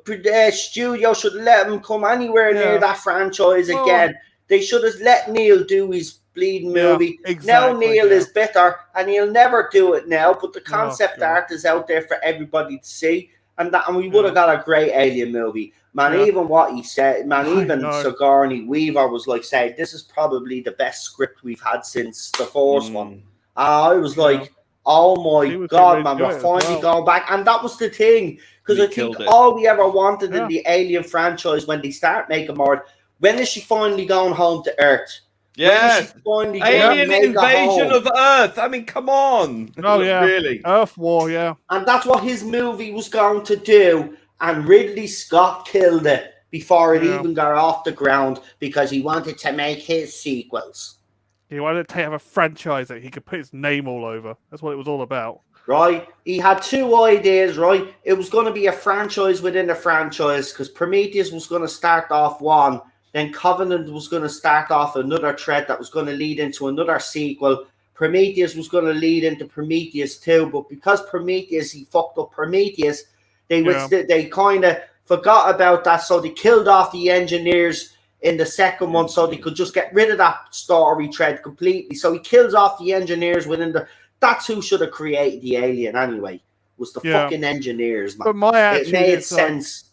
studio should let him come anywhere near that franchise again. They should have let Neil do his bleeding movie. Now Neil is bitter, and he'll never do it now, but the concept art is out there for everybody to see, and we would have got a great Alien movie. Man, even what he said... Man, even Sigourney Weaver was like saying, this is probably the best script we've had since the first one. I was like... Oh my God, man, we're finally going back. And that was the thing. Because I think all we ever wanted in the Alien franchise when they start making more, when is she finally going home to Earth? Yes. Alien invasion of Earth. I mean, come on. Oh, yeah. Really? Earth War, yeah. And that's what his movie was going to do. And Ridley Scott killed it before it even got off the ground because he wanted to make his sequels. He wanted to have a franchise that he could put his name all over. That's what it was all about. right? He had two ideas, right? It was going to be a franchise within a franchise because Prometheus was going to start off one, then Covenant was going to start off another thread that was going to lead into another sequel. Prometheus was going to lead into Prometheus 2, but because he fucked up Prometheus, they kind of forgot about that, so they killed off the engineers in the second one so they could just get rid of that story thread completely. So he kills off the engineers within the... That's who should have created the alien anyway, was the fucking engineers, man. But my attitude it made sense.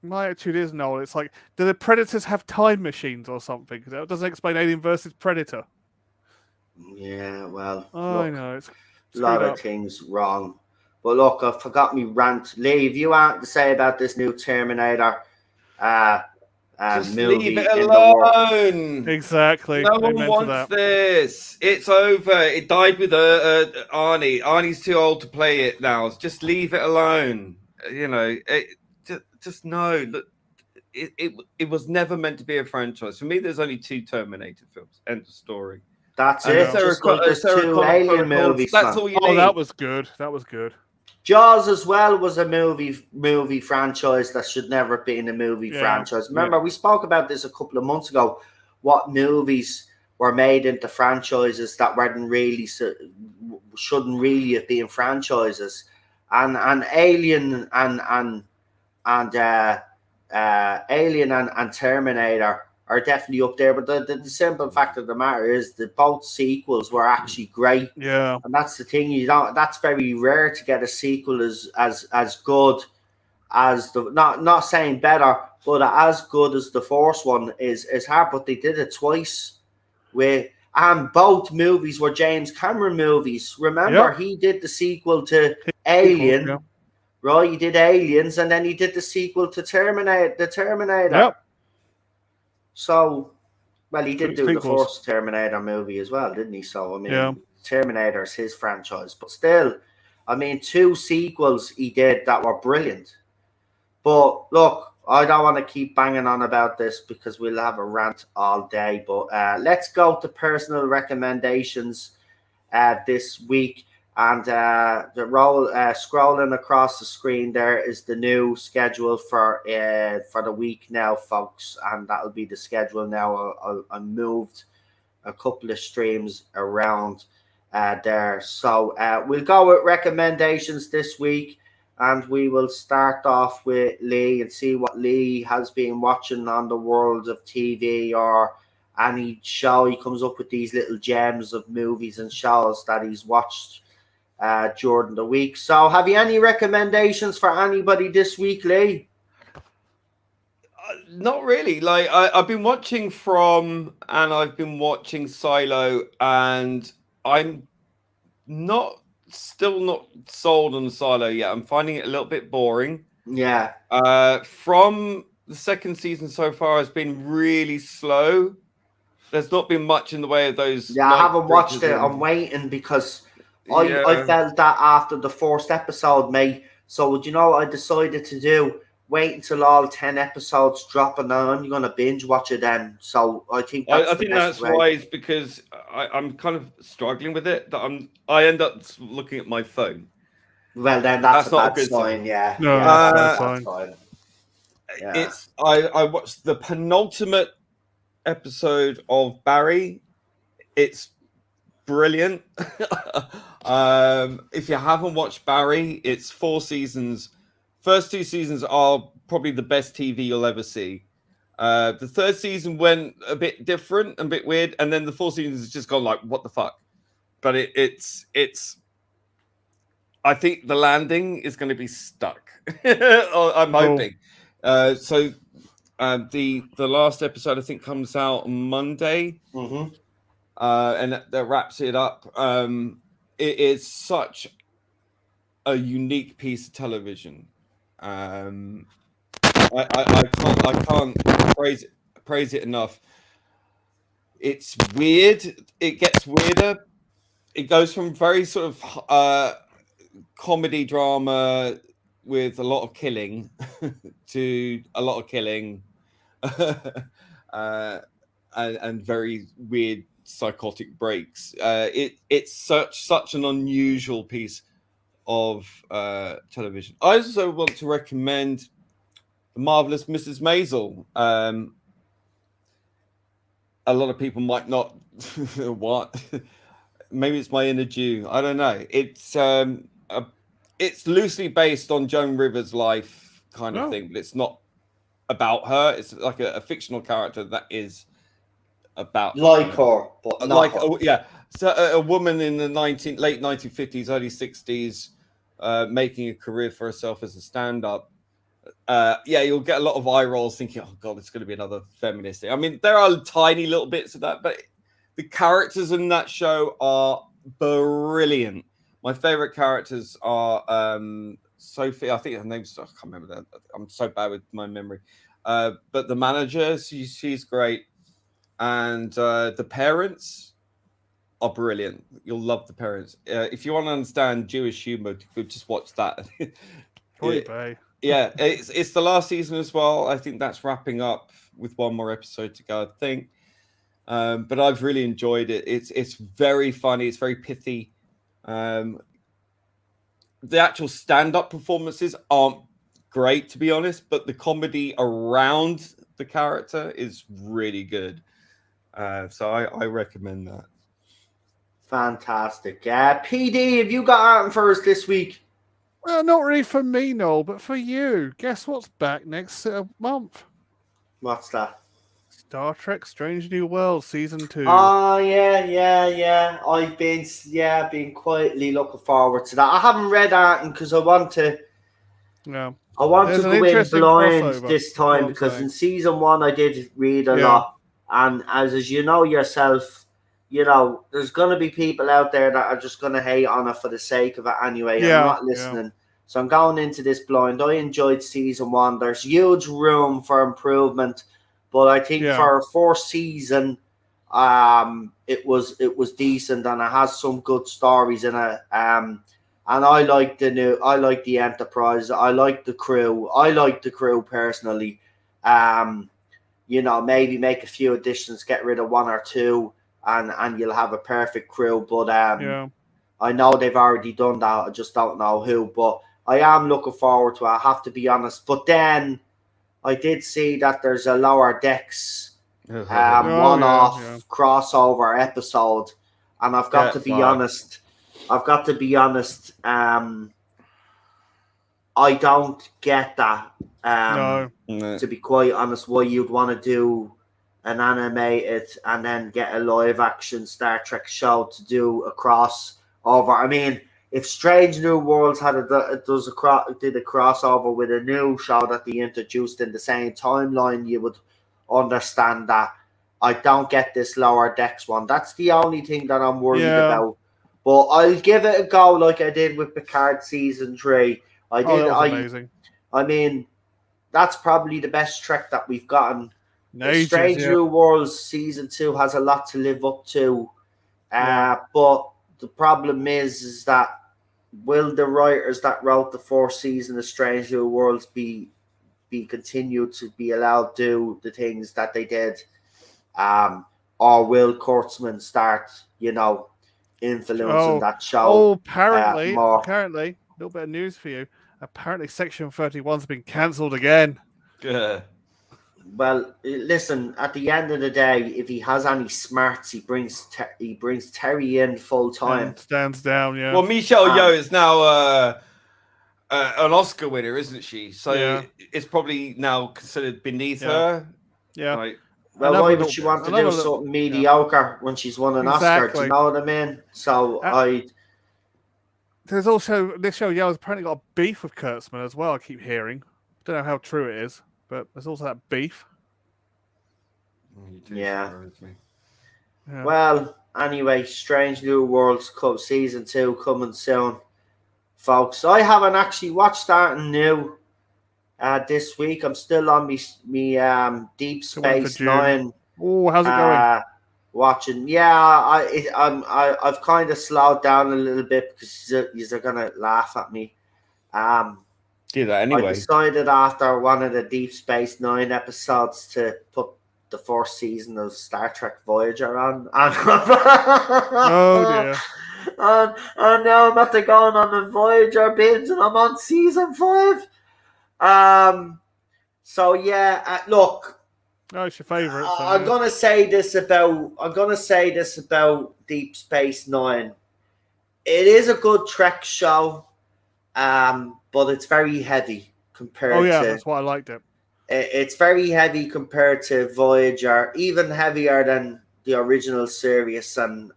My attitude is, Noel, it's like, do the Predators have time machines or something? Because that doesn't explain Alien versus Predator. Yeah, well, I know. It's a lot of things wrong. But look, I forgot me rant. Lee, if you want to say about this new Terminator just movie leave it in the world. alone. Exactly. No one wants this. It's over. It died with Arnie. Arnie's too old to play it now. Just leave it alone. You know, just no. Look, it was never meant to be a franchise. For me, there's only 2 Terminator films. End of story. That's it. Just like there's 2 Alien movies. That's all you need. Oh, that was good. That was good. Jaws as well was a movie franchise that should never have been a movie franchise. Remember, we spoke about this a couple of months ago. What movies were made into franchises that shouldn't really have been franchises, and Alien and Alien and Terminator are definitely up there. But the simple fact of the matter is that both sequels were actually great. Yeah. And that's the thing, that's very rare to get a sequel as good as the not saying better, but as good as the first one is hard. But they did it twice and both movies were James Cameron movies. Remember, he did the sequel to Alien, right? He did Aliens, and then he did the sequel to Terminator. Yep. So, well, he did do the first Terminator movie as well, didn't he? So, I mean, Terminator is his franchise. But still, I mean, 2 sequels he did that were brilliant. But, look, I don't want to keep banging on about this because we'll have a rant all day. But let's go to personal recommendations this week. And scrolling across the screen there is the new schedule for the week now, folks, and that'll be the schedule now. I moved a couple of streams around there, so we'll go with recommendations this week, and we will start off with Lee and see what Lee has been watching on the world of TV or any show. He comes up with these little gems of movies and shows that he's watched during the week. So have you any recommendations for anybody this week, Lee? Not really. Like I've been watching I've been watching Silo, and I'm still not sold on Silo yet. I'm finding it a little bit boring. Yeah. From the second season so far has been really slow. There's not been much in the way of those. Yeah, I haven't watched it. I'm waiting because I felt that after the first episode, mate. So, I decided to wait until all 10 episodes drop, and I'm only going to binge watch it then. So, I think that's wise because I'm kind of struggling with it. That I end up looking at my phone. Well, then that's not a good sign. Yeah. No, that's fine. Yeah. I watched the penultimate episode of Barry. It's brilliant. If you haven't watched Barry, it's 4 seasons. First 2 seasons are probably the best TV you'll ever see. The 3rd season went a bit different, a bit weird, and then the 4th season has just gone like, what the fuck? But it's. I think the landing is going to be stuck. I'm hoping. So the last episode I think comes out on Monday. Mm-hmm. And that wraps it up. It is such a unique piece of television. I can't praise it enough. It's weird. It gets weirder. It goes from very sort of comedy drama with a lot of killing to a lot of killing and very weird psychotic breaks. It's such an unusual piece of television. I also want to recommend The Marvelous Mrs. Maisel. A lot of people might not what. Maybe it's my inner Jew. I don't know. It's loosely based on Joan Rivers' life kind of thing, but it's not about her. It's like a fictional character that is about Like her, but not like her. yeah. So a woman in the late 1950s, early 60s, making a career for herself as a stand-up. You'll get a lot of eye rolls thinking, oh god, it's going to be another feminist thing. I mean, there are tiny little bits of that, but the characters in that show are brilliant. My favorite characters are Sophie. I think her name's, I can't remember that. I'm so bad with my memory. But the manager, she's great. And the parents are brilliant. You'll love the parents. If you want to understand Jewish humor, just watch that. Yeah, it's the last season as well. I think that's wrapping up with one more episode to go, I think. But I've really enjoyed it. It's very funny. It's very pithy. The actual stand-up performances aren't great, to be honest, but the comedy around the character is really good. So I recommend that. Fantastic. PD, have you got Art and Furs this week? Well, not really for me, Noel, but for you. Guess what's back next month? What's that? Star Trek: Strange New Worlds Season 2. Oh yeah. I've been quietly looking forward to that. I haven't read Art because I want to. No. I want There's to an go in interesting blind crossover, this time all I'm because saying. in season 1 I did read a Yeah. lot, and as you know yourself, there's gonna be people out there that are just gonna hate on it for the sake of it anyway. Yeah, I'm not listening. So I'm going into this blind. I enjoyed season 1. There's huge room for improvement, but I think for a fourth season, it was decent and it has some good stories in it. And I like the Enterprise. I like the crew. I like the crew personally. Maybe make a few additions, get rid of one or two, and you'll have a perfect crew. But I know they've already done that. I just don't know who. But I am looking forward to it, I have to be honest. But then I did see that there's a Lower Decks one-off crossover episode, and I've got to be honest. I don't get that. To be quite honest, why you'd want to do an animated and then get a live-action Star Trek show to do a crossover. I mean, if Strange New Worlds did a crossover with a new show that they introduced in the same timeline, you would understand that. I don't get this Lower Decks one. That's the only thing that I'm worried about. But I'll give it a go like I did with Picard season 3. That was amazing. I mean, that's probably the best Trek that we've gotten. Strange New Worlds season 2 has a lot to live up to. But the problem is that will the writers that wrote the fourth season of Strange New Worlds be continued to be allowed to do the things that they did? Or will Kurtzman start, influencing that show? Apparently, a little bit of news for you. Apparently, Section 31's been cancelled again. Well, listen. At the end of the day, if he has any smarts, he brings Terry in full time. And stands down, yeah. Well, Michelle Yeoh is now an Oscar winner, isn't she? So it's probably now considered beneath her. Yeah. Well, why would she want to do something mediocre when she's won an Oscar? Do you know what I mean? So There's also Michelle Yeoh's apparently got a beef with Kurtzman as well. I keep hearing. Don't know how true it is, but there's also that beef. Yeah. Well, anyway, Strange New Worlds season 2 coming soon, folks. I haven't actually watched that new this week. I'm still on me Deep Space Nine. Oh, how's it going? Watching, I've kind of slowed down a little bit because you're gonna laugh at me. Do that anyway. I decided after one of the Deep Space Nine episodes to put the fourth season of Star Trek Voyager on. Oh dear! and now I'm at the going on the Voyager binge, and I'm on season 5. So yeah, look, No, it's your favourite. So, I'm gonna say this about Deep Space Nine. It is a good Trek show, but it's very heavy compared Oh yeah, to. that's why I liked it. It's very heavy compared to Voyager, even heavier than the original series and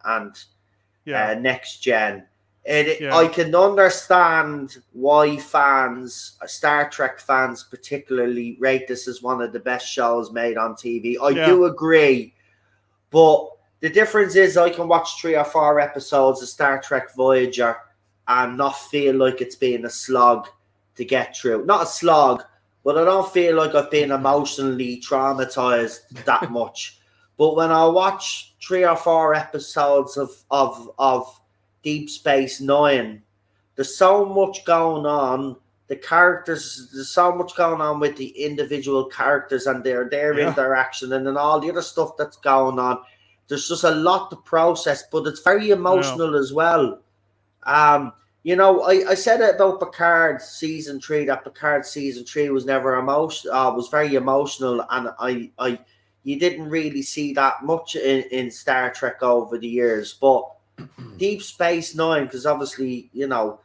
Yeah, Next Gen. Yeah. I can understand why fans, Star Trek fans particularly, rate this as one of the best shows made on TV. I Yeah. do agree, but the difference is I can watch 3 or 4 episodes of Star Trek Voyager and not feel like it's been a slog to get through. Not a slog, but I don't feel like I've been emotionally traumatized that much. But when I watch 3 or 4 episodes of Deep Space Nine, there's so much going on. The characters, there's so much going on with the individual characters and their Yeah. interaction, and then all the other stuff that's going on. There's just a lot to process, but it's very emotional as well. You know, I said it about Picard season 3, that Picard season 3 was never was very emotional, and you didn't really see that much in Star Trek over the years. But Deep Space Nine, because obviously, you know,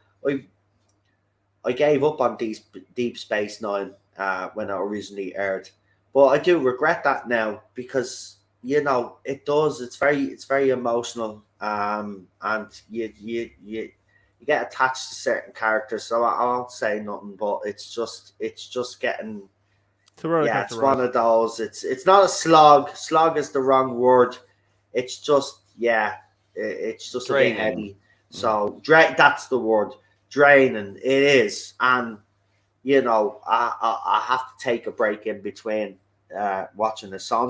I gave up on Deep Space Nine when it originally aired, but I do regret that now because you know it does. It's very emotional, and you get attached to certain characters. So I won't say nothing, but it's just getting. It's a roller Yeah, coaster it's ride. one of those. It's not a slog. Slog is the wrong word. It's just it's just Draining. a bit heavy. So that's the word. Draining. It is, and you know I have to take a break in between watching this. So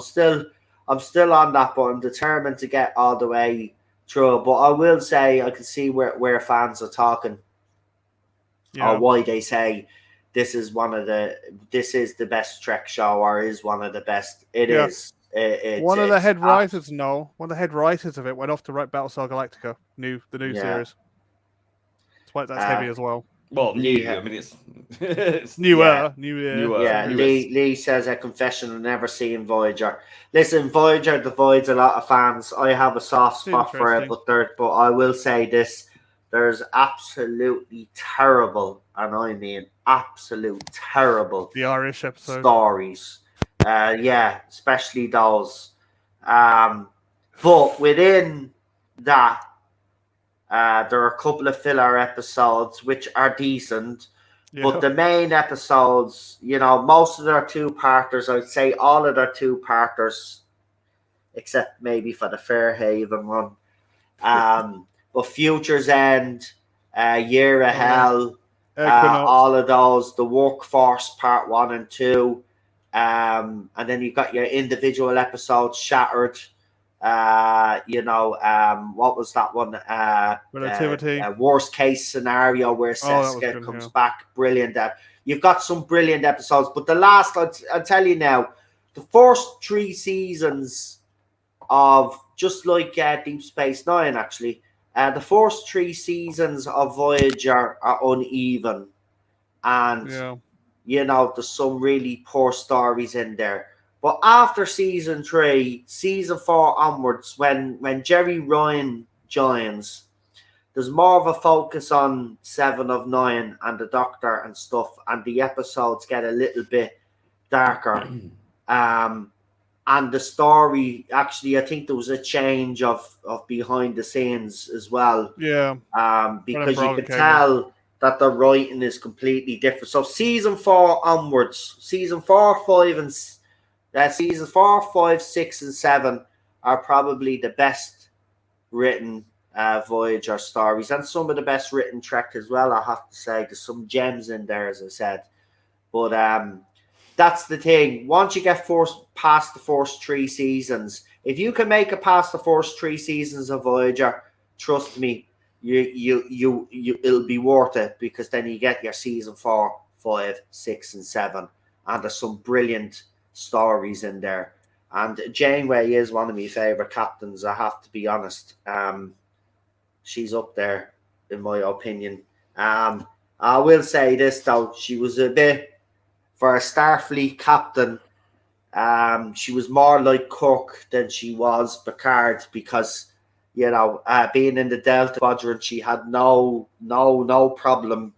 I'm still on that, but I'm determined to get all the way through. But I will say I can see where fans are talking Yeah. or why they say this is the best Trek show or is one of the best. It Yeah. is. It's, One of the it's head abs- writers, one of the head writers of it went off to write Battlestar Galactica, the new Yeah. series. That's why that's heavy as well. Well, new. Yeah. I mean, it's Newer. Yeah, Newer. Lee says a confession of never seeing Voyager. Listen, Voyager divides a lot of fans. I have a soft spot for it, interesting. but I will say this: there's absolutely terrible, and I mean absolute terrible The Irish episode. stories. Yeah, especially those. But within that, there are a couple of filler episodes which are decent. Yeah. But the main episodes, you know, most of their 2-parters, I'd say all of their 2-parters, except maybe for the Fairhaven one. But Future's End, Year of Hell, Equinox. all of those, the Workforce Part 1 and 2. And then you've got your individual episodes, Shattered. What was that one? Relativity. Worst case scenario where Oh, that was Seska good, comes yeah. back. Brilliant. You've got some brilliant episodes, but the last, I'll tell you now, the first 3 seasons of, just like Deep Space Nine, actually, the first 3 seasons of Voyager are uneven. And Yeah. you know, there's some really poor stories in there. But after season 3, season 4 onwards, when Jerry Ryan joins, there's more of a focus on 7 of 9 and the Doctor and stuff, and the episodes get a little bit darker. And the story, actually, I think there was a change of behind the scenes as well. Yeah. Because you Braga can came in. tell that the writing is completely different. So season 4 onwards, season 4, 5, and seasons 4, 5, 6, and 7 are probably the best written Voyager stories, and some of the best written Trek as well. I have to say, there's some gems in there, as I said. But that's the thing. Once you get past the first 3 seasons, if you can make it past the first 3 seasons of Voyager, trust me, you it'll be worth it, because then you get your season 4, 5, 6, and 7, and there's some brilliant stories in there. And Janeway is one of my favorite captains, I have to be honest. she's up there in my opinion. I will say this though, she was a bit for a Starfleet captain. She was more like Kirk than she was Picard because, being in the Delta Quadrant, she had no problem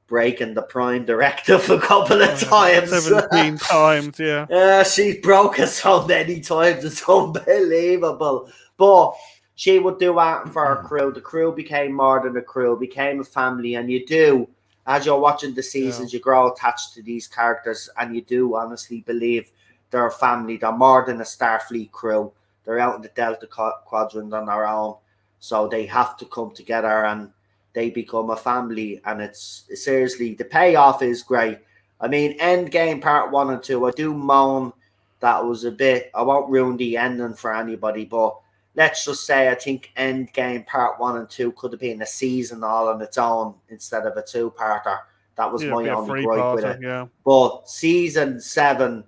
breaking the Prime Directive a couple of times. 17 times, yeah. She broke it so many times. It's unbelievable. But she would do anything for her crew. The crew became more than a crew, became a family. And you do, as you're watching the seasons, you grow attached to these characters, and you do honestly believe they're a family. They're more than a Starfleet crew. They're out in the Delta Quadrant on their own. So they have to come together and they become a family. And it's seriously, the payoff is great. I mean, Endgame Part 1 and 2, I do moan that was a bit, I won't ruin the ending for anybody, but let's just say I think Endgame Part 1 and 2 could have been a season all on its own instead of a two-parter. That was my only gripe with it. Yeah. But season 7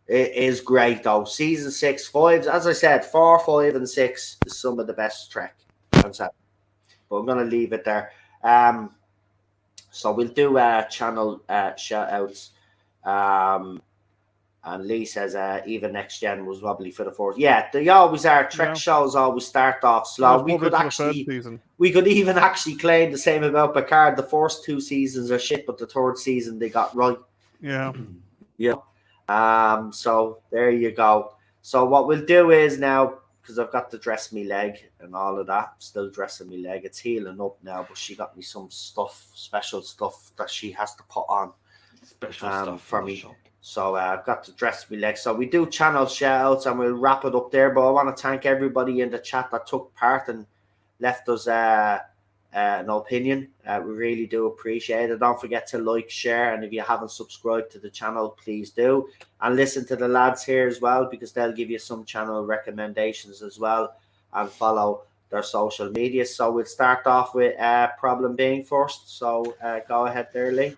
is great though. Season 6, 5, as I said, 4, 5, and 6 is some of the best Trek concept. But I'm going to leave it there. So we'll do channel shout outs. And Lee says even next gen was wobbly for the fourth. Yeah, they always are. Trek shows always start off slow. We could even actually claim the same about Picard. The first 2 seasons are shit, but the 3rd season they got right. Yeah. So there you go. So what we'll do is now, because I've got to dress me leg and all of that, still dressing me leg. It's healing up now, but she got me some special stuff that she has to put on. Special stuff for me. So I've got to dress me leg. So we do channel shout outs and we'll wrap it up there. But I want to thank everybody in the chat that took part and left us an opinion. We really do appreciate it. Don't forget to like, share, and if you haven't subscribed to the channel, please do. And listen to the lads here as well, because they'll give you some channel recommendations as well, and follow their social media. So we'll start off with Problem Being first. So go ahead there, Lee.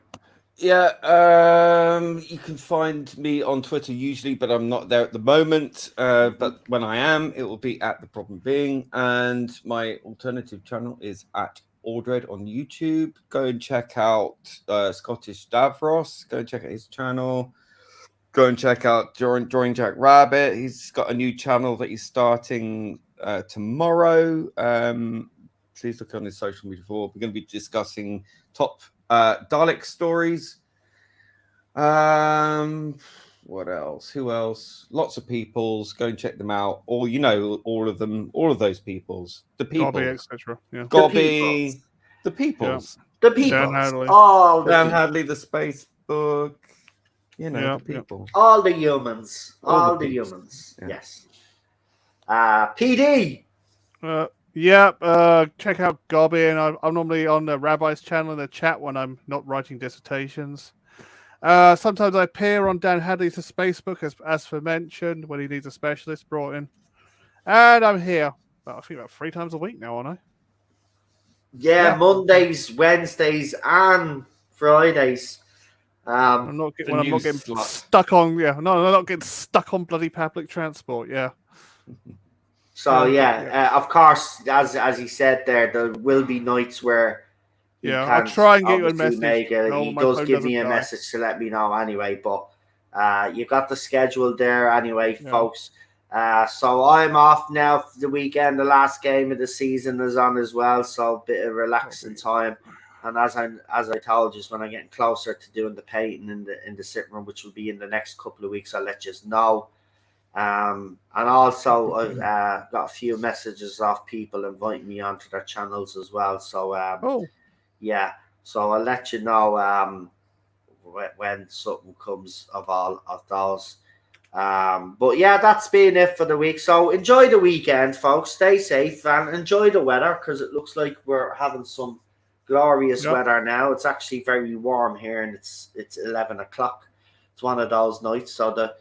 Yeah, you can find me on Twitter usually, but I'm not there at the moment. But when I am, it will be at The Problem Being. And my alternative channel is at Aldred on YouTube. Go and check out Scottish Davros. Go and check out his channel. Go and check out Drawing Jack Rabbit. He's got a new channel that he's starting tomorrow. Please look on his social media for. We're going to be discussing top Dalek stories. What else? Who else? Lots of peoples. Go and check them out. Or all of them. All of those peoples. The people, etc. Yeah. Gobby. The peoples. The people. Dan Hadley. Dan Hadley. The Space Book. The people. All the humans. All the the humans. Yeah. Yes. PD. Check out Gobby, and I'm normally on the Rabbi's channel in the chat when I'm not writing dissertations. Sometimes I appear on Dan Hadley's The Space Book, as for mentioned, when he needs a specialist brought in. And I'm here, I think about 3 times a week now, aren't I? Yeah, Mondays, Wednesdays, and Fridays. I'm not getting stuck on. Yeah, no, I'm not getting stuck on bloody public transport. Yeah. So of course, as he said there will be nights where I'll try and get you a message. He does give me a message to let me know anyway. But you got the schedule there anyway, folks. So I'm off now for the weekend. The last game of the season is on as well, so a bit of relaxing time. And as I told you, when I'm getting closer to doing the painting in the sitting room, which will be in the next couple of weeks, I'll let you know. And also I've got a few messages off people inviting me onto their channels as well. So so I'll let you know when something comes of all of those. But yeah, that's been it for the week. So enjoy the weekend, folks. Stay safe and enjoy the weather, because it looks like we're having some glorious weather now. It's actually very warm here, and it's 11 o'clock. It's one of those nights. So the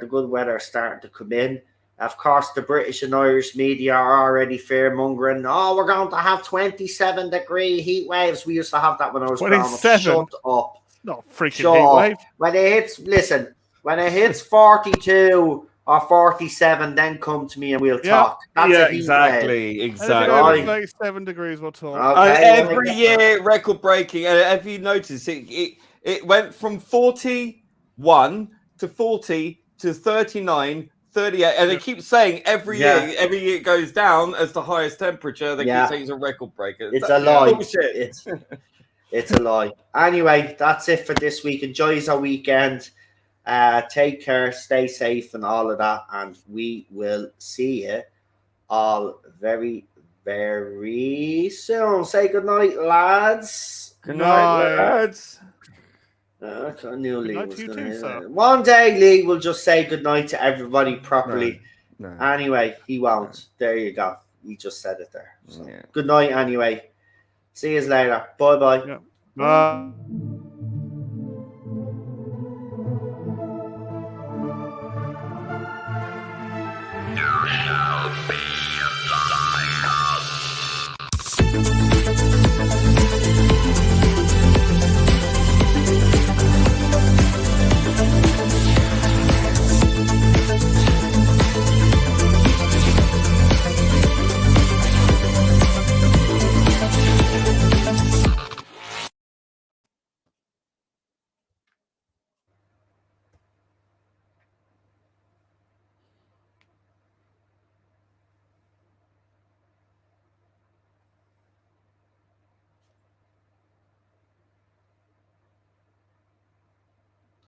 good weather is starting to come in. Of course, the British and Irish media are already fear-mongering. Oh, we're going to have 27-degree heat waves. We used to have that when I was growing up. Shut up. Not freaking heat wave. When it hits 42 or 47, then come to me and we'll Yeah. talk. That's yeah, a heat wave. exactly. Anything Right. over 37 degrees, we'll talk. Okay, And every year, record breaking. And if you notice, it went from 41 to 40 to 39, 38. And they keep saying every year it goes down as the highest temperature. They keep saying it's a record breaker. It's a lie. Bullshit. It's a lie. Anyway, that's it for this week. Enjoy our weekend. Take care, stay safe, and all of that. And we will see you all very, very soon. Say good night, lads. Good night, Night. lads. I knew Lee night was to you going too, to sir. One day, Lee will just say good night to everybody properly. No. Anyway, he won't. There you go. He just said it there. So, Yeah. good night, anyway. See you later. Bye-bye. Yeah. Bye. You shall be